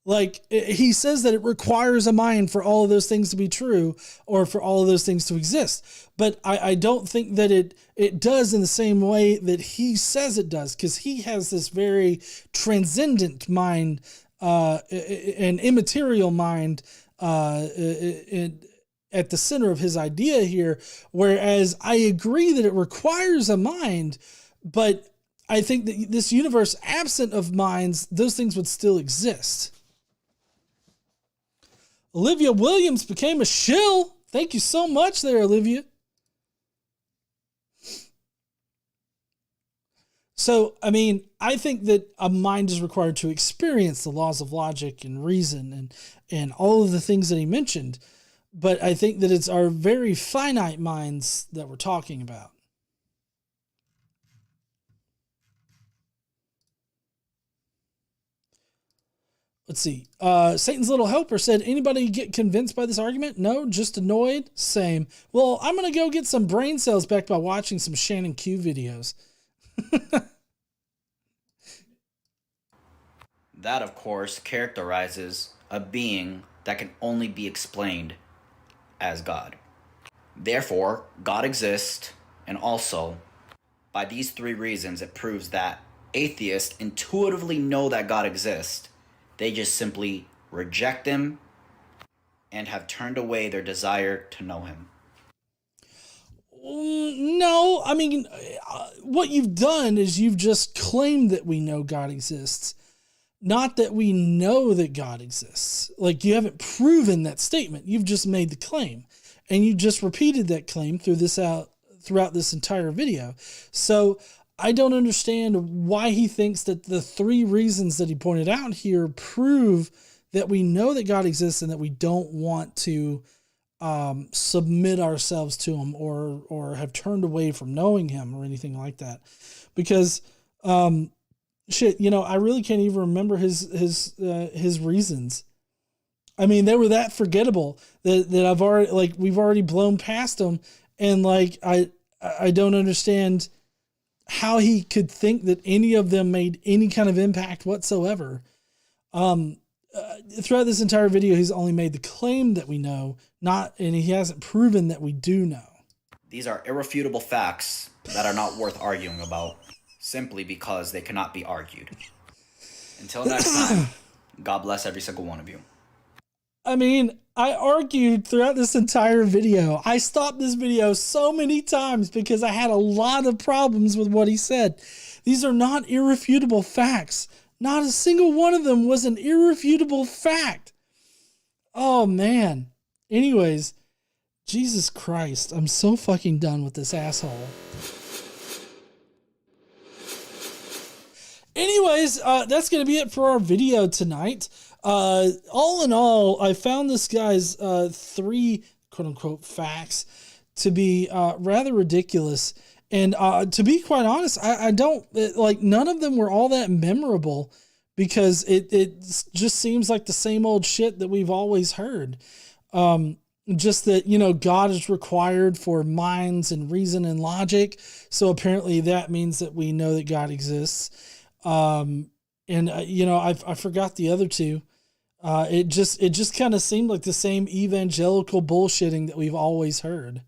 Like he says that it requires a mind for all of those things to be true or for all of those things to exist. But I don't think that it does in the same way that he says it does, because he has this very transcendent mind, an immaterial mind at the center of his idea here. Whereas I agree that it requires a mind, but I think that this universe, absent of minds, those things would still exist. Olivia Williams became a shill. Thank you so much there, Olivia. So, I mean, I think that a mind is required to experience the laws of logic and reason and all of the things that he mentioned. But I think that it's our very finite minds that we're talking about. Let's see. Satan's Little Helper said, anybody get convinced by this argument? No, just annoyed? Same. Well, I'm going to go get some brain cells back by watching some Shannon Q videos. That, of course, characterizes a being that can only be explained as God. Therefore, God exists, and also, by these three reasons, it proves that atheists intuitively know that God exists. They just simply reject him and have turned away their desire to know him. No, I mean, what you've done is you've just claimed that we know God exists, not that we know that God exists. Like, you haven't proven that statement. You've just made the claim, and you just repeated that claim throughout this entire video. So I don't understand why he thinks that the three reasons that he pointed out here prove that we know that God exists and that we don't want to submit ourselves to him or have turned away from knowing him or anything like that. Because, I really can't even remember his reasons. I mean, they were that forgettable that we've already blown past them. And I don't understand how he could think that any of them made any kind of impact whatsoever. Throughout this entire video, he's only made the claim that we know, and he hasn't proven that we do know. These are irrefutable facts that are not worth arguing about, simply because they cannot be argued. Until next time, God bless every single one of you. I mean, I argued throughout this entire video. I stopped this video so many times because I had a lot of problems with what he said. These are not irrefutable facts. Not a single one of them was an irrefutable fact. Oh, man. Anyways, Jesus Christ, I'm so fucking done with this asshole. Anyways, that's going to be it for our video tonight. All in all, I found this guy's three quote-unquote facts to be rather ridiculous. And to be quite honest, I don't none of them were all that memorable because it just seems like the same old shit that we've always heard. just that, you know, God is required for minds and reason and logic. So apparently that means that we know that God exists. You know, I forgot the other two. It just kind of seemed like the same evangelical bullshitting that we've always heard.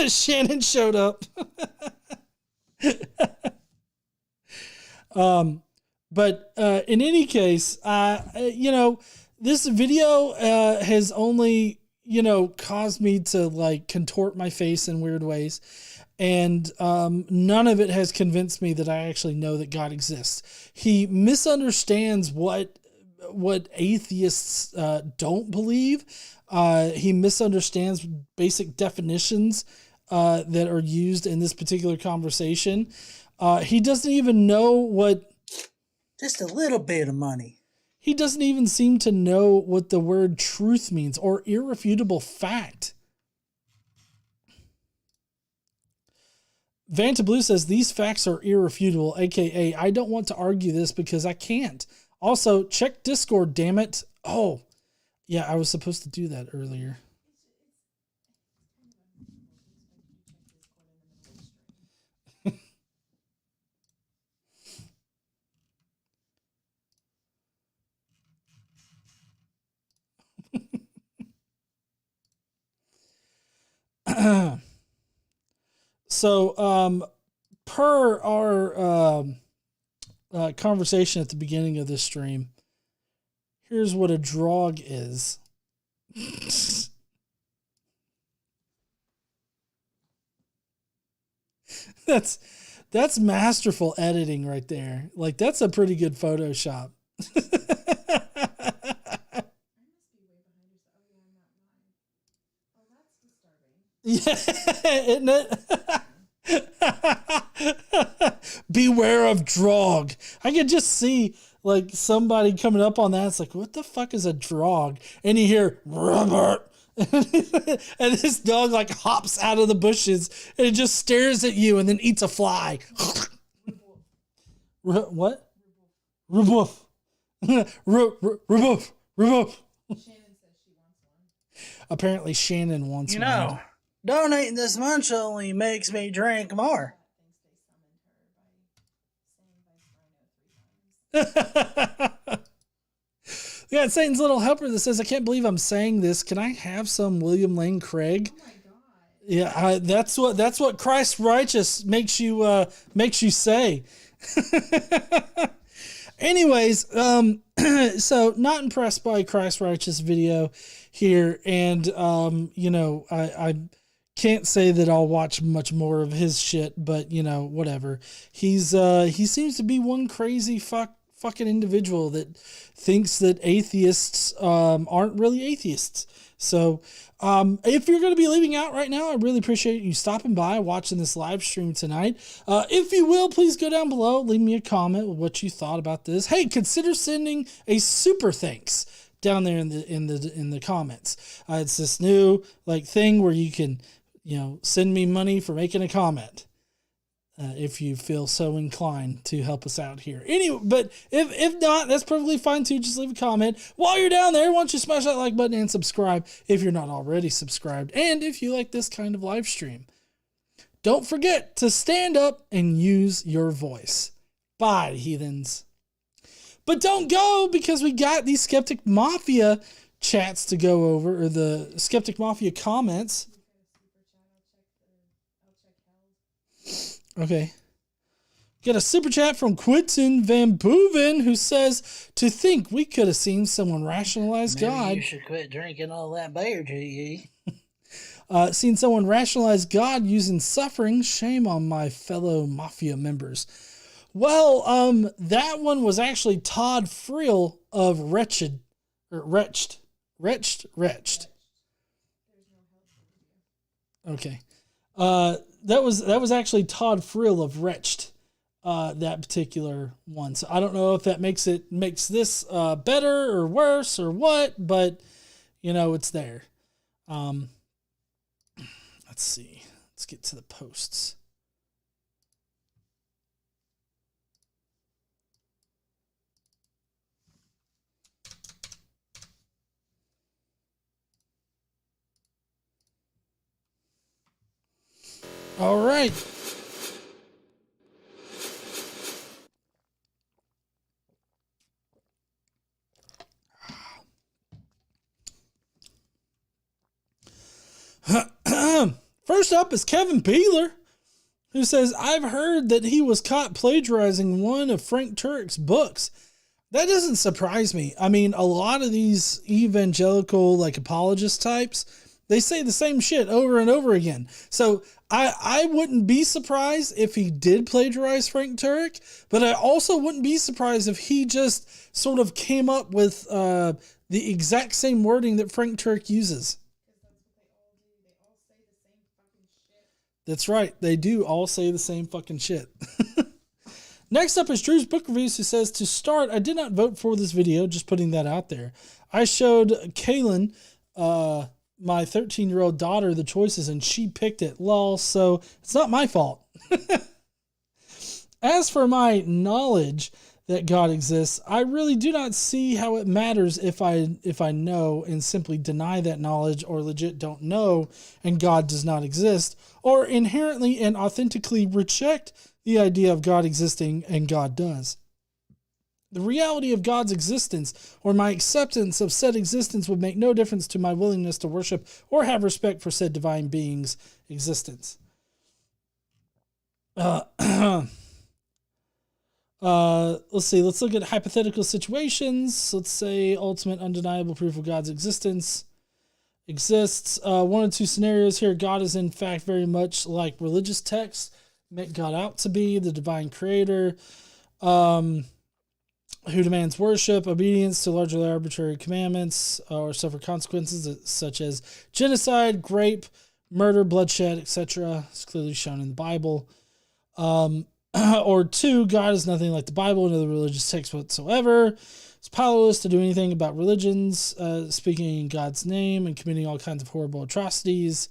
Shannon showed up. But in any case, you know, this video has only, you know, caused me to like contort my face in weird ways. And none of it has convinced me that I actually know that God exists. He misunderstands what atheists don't believe. He misunderstands basic definitions that are used in this particular conversation. He doesn't even know what... Just a little bit of money. He doesn't even seem to know what the word truth means or irrefutable fact. Vanta Blue says these facts are irrefutable, aka I don't want to argue this because I can't. Also, check Discord, damn it. Oh, yeah, I was supposed to do that earlier. So, per our conversation at the beginning of this stream, here's what a drog is. That's masterful editing right there. Like, that's a pretty good Photoshop. Yeah, isn't it? Beware of drog. I could just see like somebody coming up on that. It's like, what the fuck is a drog? And you hear Robert, and this dog like hops out of the bushes and it just stares at you and then eats a fly. What? Rebuff. Rebuff. Rebuff. Apparently Shannon wants You one. know, donating this much only makes me drink more. Yeah, Satan's little helper that says, I can't believe I'm saying this. Can I have some William Lane Craig? Oh my God. Yeah, that's what Christ Righteous makes you say. Anyways, so not impressed by Christ Righteous video here, and you know, I can't say that I'll watch much more of his shit, but you know, whatever. He seems to be one crazy fucking individual that thinks that atheists aren't really atheists. So if you're going to be leaving out right now, I really appreciate you stopping by, watching this live stream tonight. If you will, please go down below, leave me a comment with what you thought about this. Hey, consider sending a super thanks down there in the comments. It's this new like thing where you can, you know, send me money for making a comment. If you feel so inclined to help us out here. Anyway, but if not, that's perfectly fine too. Just leave a comment. While you're down there, why don't you smash that like button and subscribe if you're not already subscribed. And if you like this kind of live stream, don't forget to stand up and use your voice. Bye, heathens. But don't go, because we got these Skeptic Mafia chats to go over, or the Skeptic Mafia comments. Okay. Get a super chat from Quentin Van Boeven, who says, to think we could have seen someone rationalize Maybe God. you should quit drinking all that beer, GE. Seen someone rationalize God using suffering. Shame on my fellow Mafia members. Well, that one was actually Todd Friel of Wretched. Okay. That was actually Todd Friel of Wretched, that particular one. So I don't know if that makes this better or worse or what, but you know, it's there. Let's see. Let's get to the posts. All right. First up is Kevin Peeler, who says, I've heard that he was caught plagiarizing one of Frank Turek's books. That doesn't surprise me. I mean, a lot of these evangelical, like apologist types, they say the same shit over and over again. So I wouldn't be surprised if he did plagiarize Frank Turek, but I also wouldn't be surprised if he just sort of came up with the exact same wording that Frank Turek uses. That's right. They do all say the same fucking shit. Next up is Drew's Book Reviews, who says, to start, I did not vote for this video, just putting that out there. I showed Kaylin, my 13-year-old daughter, the choices, and she picked it. Lol, so it's not my fault. As for my knowledge that God exists, I really do not see how it matters if I know and simply deny that knowledge, or legit don't know and God does not exist, or inherently and authentically reject the idea of God existing and God does. The reality of God's existence or my acceptance of said existence would make no difference to my willingness to worship or have respect for said divine being's existence. Let's see. Let's look at hypothetical situations. Let's say ultimate undeniable proof of God's existence exists. One of two scenarios here. God is in fact very much like religious texts make God out to be, the divine creator, who demands worship, obedience to largely arbitrary commandments, or suffer consequences such as genocide, rape, murder, bloodshed, etc. It's clearly shown in the Bible. Or two, God is nothing like the Bible and other religious texts whatsoever. It's powerless to do anything about religions, speaking in God's name and committing all kinds of horrible atrocities,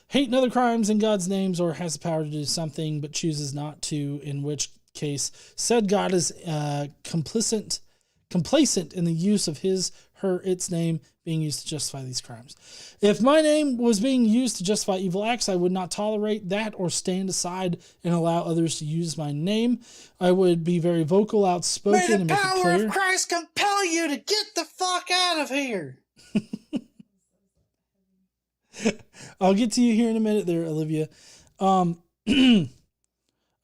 hate and other crimes in God's names, or has the power to do something but chooses not to, in which case said God is complacent in the use of his, her, its name being used to justify these crimes. If my name was being used to justify evil acts, I would not tolerate that or stand aside and allow others to use my name. I would be very vocal, outspoken, and make it clear. May the power of Christ compel you to get the fuck out of here. I'll get to you here in a minute there, Olivia.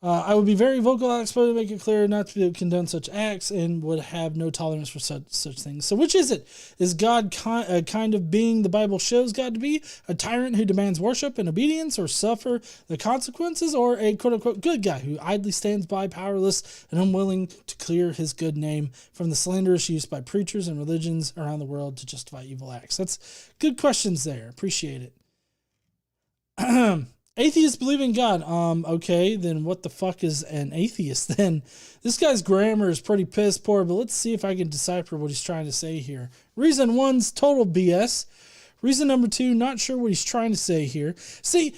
I would be very vocal, outspoken, to make it clear not to condone such acts, and would have no tolerance for such things. So which is it? Is God kind of being the Bible shows God to be, a tyrant who demands worship and obedience or suffer the consequences, or a quote-unquote good guy who idly stands by, powerless and unwilling to clear his good name from the slanderous use by preachers and religions around the world to justify evil acts? That's good questions there. Appreciate it. Atheists believe in God. Okay, then what the fuck is an atheist then? This guy's grammar is pretty piss poor, but let's see if I can decipher what he's trying to say here. Reason one's total BS. Reason number two, not sure what he's trying to say here. See,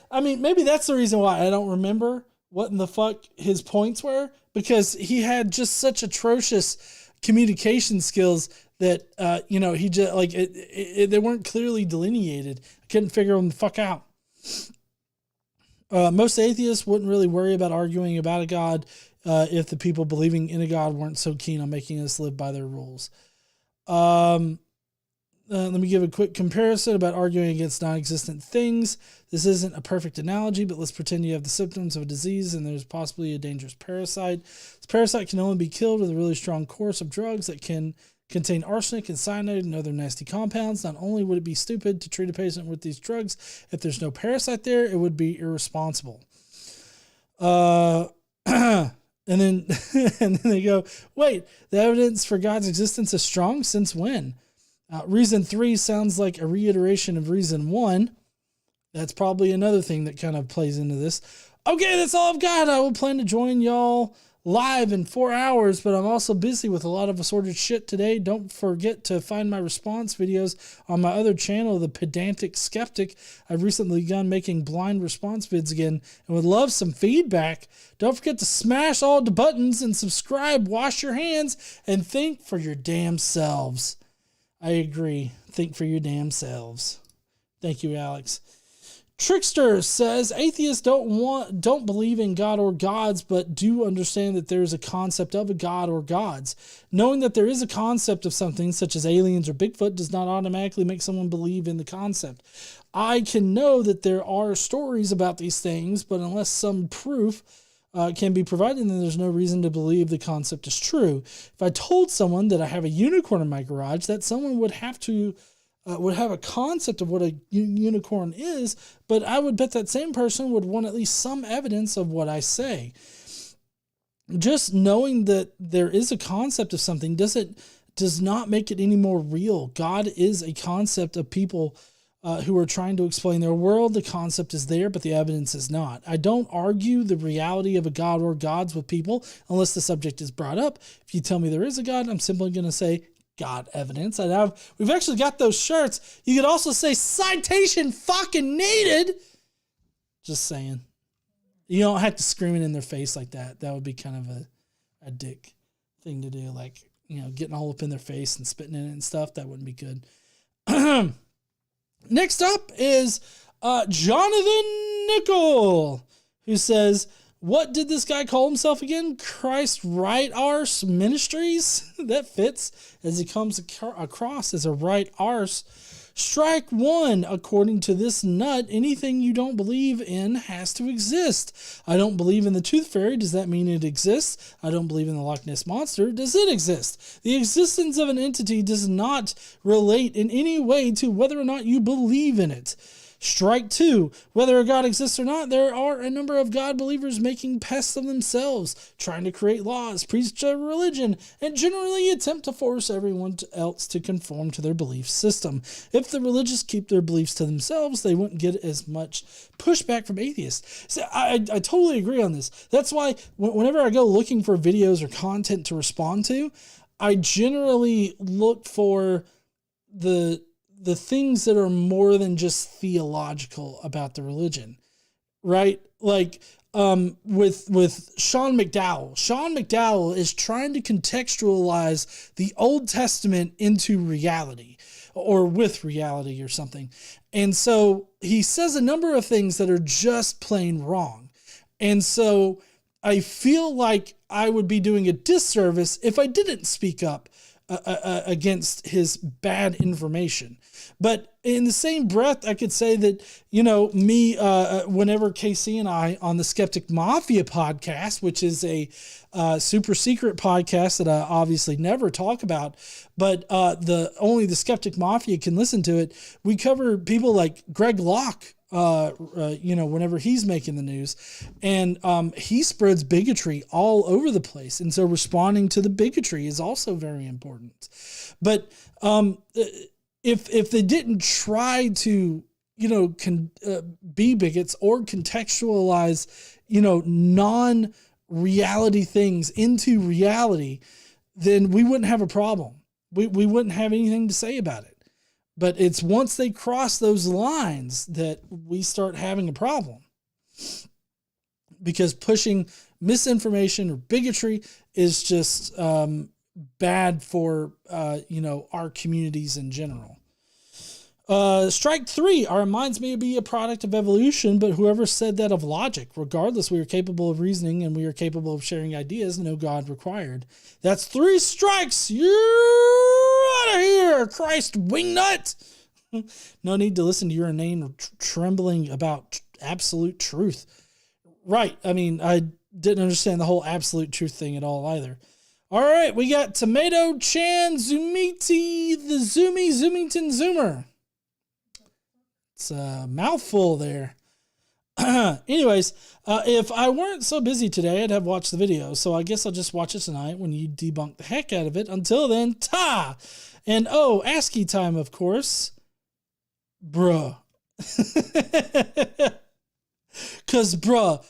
I mean, maybe that's the reason why I don't remember what in the fuck his points were, because he had just such atrocious communication skills that, he just, like, they weren't clearly delineated. I couldn't figure them the fuck out. Most atheists wouldn't really worry about arguing about a God if the people believing in a God weren't so keen on making us live by their rules. Let me give a quick comparison about arguing against non-existent things. This isn't a perfect analogy, but let's pretend you have the symptoms of a disease and there's possibly a dangerous parasite. This parasite can only be killed with a really strong course of drugs that can contain arsenic and cyanide and other nasty compounds. Not only would it be stupid to treat a patient with these drugs, if there's no parasite there, it would be irresponsible. And then they go, wait, the evidence for God's existence is strong? Since when? Reason 3 sounds like a reiteration of reason 1. That's probably another thing that kind of plays into this. Okay, that's all I've got. I will plan to join y'all live in 4 hours, but I'm also busy with a lot of assorted shit today. Don't forget to find my response videos on my other channel, The Pedantic Skeptic. I've recently begun making blind response vids again and would love some feedback. Don't forget to smash all the buttons and subscribe, wash your hands, and think for your damn selves. I agree. Think for your damn selves. Thank you, Alex. Trickster says atheists don't believe in God or gods, but do understand that there is a concept of a God or gods. Knowing that there is a concept of something such as aliens or Bigfoot does not automatically make someone believe in the concept. I can know that there are stories about these things, but unless some proof can be provided, then there's no reason to believe the concept is true. If I told someone that I have a unicorn in my garage, that someone would have a concept of what a unicorn is, but I would bet that same person would want at least some evidence of what I say. Just knowing that there is a concept of something does not make it any more real. God is a concept of people who are trying to explain their world. The concept is there, but the evidence is not. I don't argue the reality of a God or gods with people unless the subject is brought up. If you tell me there is a God, I'm simply going to say, God evidence. We've actually got those shirts. You could also say citation fucking needed. Just saying. You don't have to scream it in their face like that. That would be kind of a dick thing to do. Like, getting all up in their face and spitting in it and stuff. That wouldn't be good. Next up is Jonathan Nickel, who says, what did this guy call himself again? Christ Righteous Ministries? That fits, as he comes across as a right arse. Strike one. According to this nut, anything you don't believe in has to exist. I don't believe in the Tooth Fairy. Does that mean it exists? I don't believe in the Loch Ness Monster. Does it exist? The existence of an entity does not relate in any way to whether or not you believe in it. Strike two. Whether a God exists or not, there are a number of God believers making pests of themselves, trying to create laws, preach a religion, and generally attempt to force everyone else to conform to their belief system. If the religious keep their beliefs to themselves, they wouldn't get as much pushback from atheists. So I totally agree on this. That's why whenever I go looking for videos or content to respond to, I generally look for the things that are more than just theological about the religion, right? Like with Sean McDowell. Sean McDowell is trying to contextualize the Old Testament into reality, or with reality or something. And so he says a number of things that are just plain wrong. And so I feel like I would be doing a disservice if I didn't speak up against his bad information. But in the same breath, I could say that, whenever Casey and I on the Skeptic Mafia podcast, which is a super secret podcast that I obviously never talk about, but only the Skeptic Mafia can listen to it, we cover people like Greg Locke, whenever he's making the news, and he spreads bigotry all over the place. And so responding to the bigotry is also very important. But if they didn't try to, be bigots or contextualize, non-reality things into reality, then we wouldn't have a problem. We wouldn't have anything to say about it. But it's once they cross those lines that we start having a problem. Because pushing misinformation or bigotry is just bad for, our communities in general. Strike three. Our minds may be a product of evolution, but whoever said that of logic? Regardless, we are capable of reasoning and we are capable of sharing ideas. No God required. That's 3 strikes. You're out of here, Christ wingnut. No need to listen to your name trembling about absolute truth. Right. I mean, I didn't understand the whole absolute truth thing at all either. All right, we got Tomato Chan Zumiti, the Zoomington Zoomer. It's a mouthful there. Anyways, if I weren't so busy today, I'd have watched the video. So I guess I'll just watch it tonight when you debunk the heck out of it. Until then, ta! And ASCII time, of course. Bruh. Cause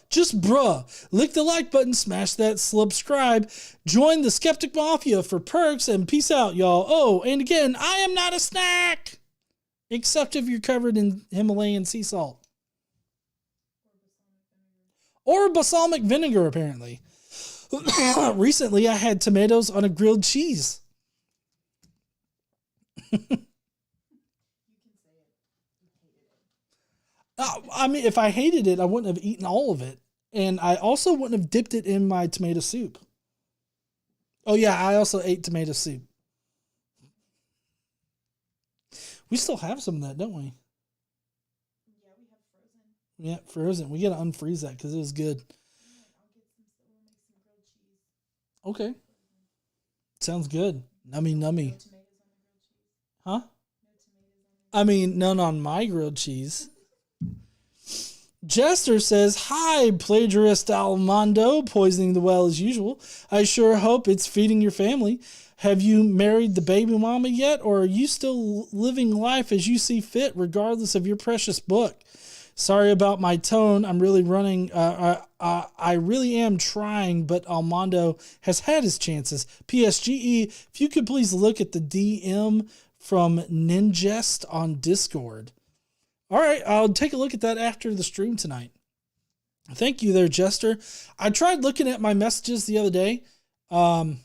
just lick the like button, smash that subscribe, join the Skeptic Mafia for perks, and peace out, y'all. Oh, and again, I am not a snack, except if you're covered in Himalayan sea salt. Or balsamic vinegar, apparently. Recently, I had tomatoes on a grilled cheese. I mean, if I hated it, I wouldn't have eaten all of it. And I also wouldn't have dipped it in my tomato soup. Oh yeah, I also ate tomato soup. We still have some of that, don't we? Yeah, we have frozen. Yeah, frozen. We gotta unfreeze that because it was good. Okay. Sounds good. Nummy nummy. Huh? I mean, none on my grilled cheese. Jester says, "Hi, plagiarist Almondo, poisoning the well as usual. I sure hope it's feeding your family. Have you married the baby mama yet, or are you still living life as you see fit, regardless of your precious book? Sorry about my tone. I'm really running. I really am trying, but Almondo has had his chances. PSGE, if you could please look at the DM from Ninjest on Discord." All right, I'll take a look at that after the stream tonight. Thank you there, Jester. I tried looking at my messages the other day, and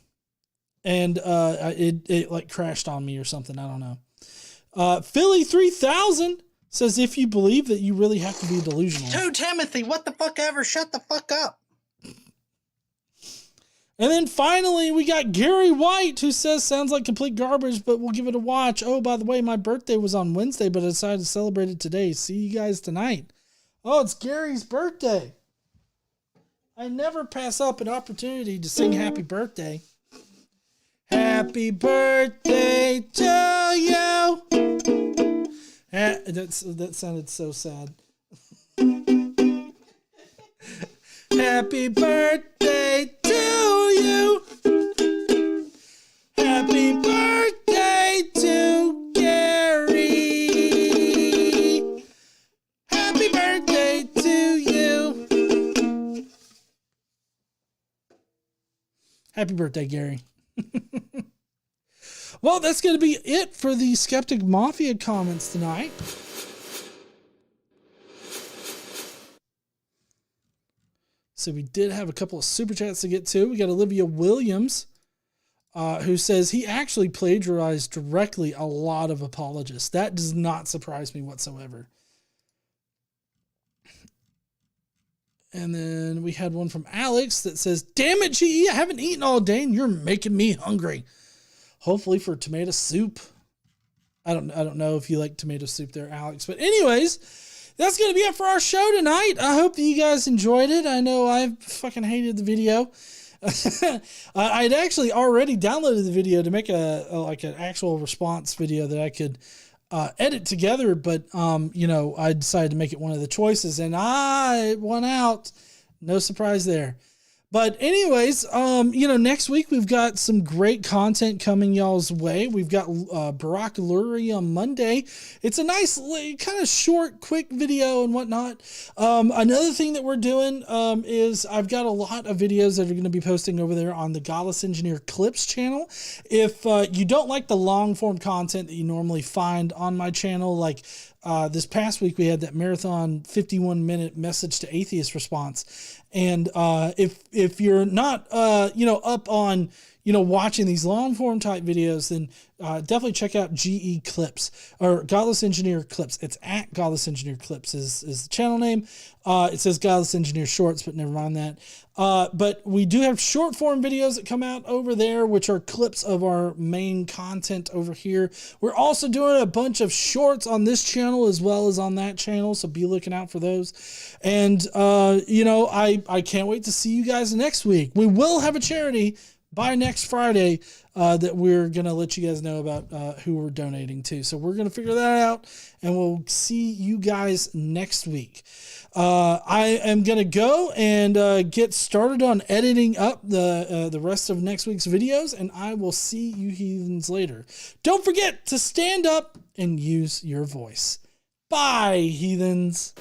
it like crashed on me or something. I don't know. Philly 3000 says, "If you believe that you really have to be delusional." To Timothy, what the fuck ever? Shut the fuck up. And then finally, we got Gary White, who says, "Sounds like complete garbage, but we'll give it a watch. Oh, by the way, my birthday was on Wednesday, but I decided to celebrate it today. See you guys tonight." Oh, it's Gary's birthday. I never pass up an opportunity to sing happy birthday. Happy birthday to you. That sounded so sad. Happy birthday to you. Happy birthday to Gary. Happy birthday to you. Happy birthday, Gary. Well, that's going to be it for the Skeptic Mafia comments tonight. So we did have a couple of super chats to get to. We got Olivia Williams, who says he actually plagiarized directly a lot of apologists. That does not surprise me whatsoever. And then we had one from Alex that says, "Damn it, GE, I haven't eaten all day and you're making me hungry." Hopefully for tomato soup. I don't know if you like tomato soup there, Alex. But anyways, that's going to be it for our show tonight. I hope that you guys enjoyed it. I know I fucking hated the video. I'd actually already downloaded the video to make an actual response video that I could edit together, but I decided to make it one of the choices, and I won out. No surprise there. But anyways, next week we've got some great content coming y'all's way. We've got Barack Lurie on Monday. It's a nice, kind of short, quick video and whatnot. Another thing that we're doing is I've got a lot of videos that are going to be posting over there on the Godless Engineer Clips channel. If you don't like the long form content that you normally find on my channel, like this past week we had that marathon 51-minute message to atheist response. And if you're not up on watching these long form type videos, then definitely check out GE Clips or Godless Engineer Clips. It's at Godless Engineer Clips is the channel name. It says Godless Engineer Shorts, but never mind that. But we do have short form videos that come out over there, which are clips of our main content over here. We're also doing a bunch of shorts on this channel as well as on that channel, so be looking out for those. And I can't wait to see you guys next week. We will have a charity by next Friday that we're going to let you guys know about who we're donating to. So we're going to figure that out, and we'll see you guys next week. I am going to go and get started on editing up the rest of next week's videos, and I will see you heathens later. Don't forget to stand up and use your voice. Bye, heathens.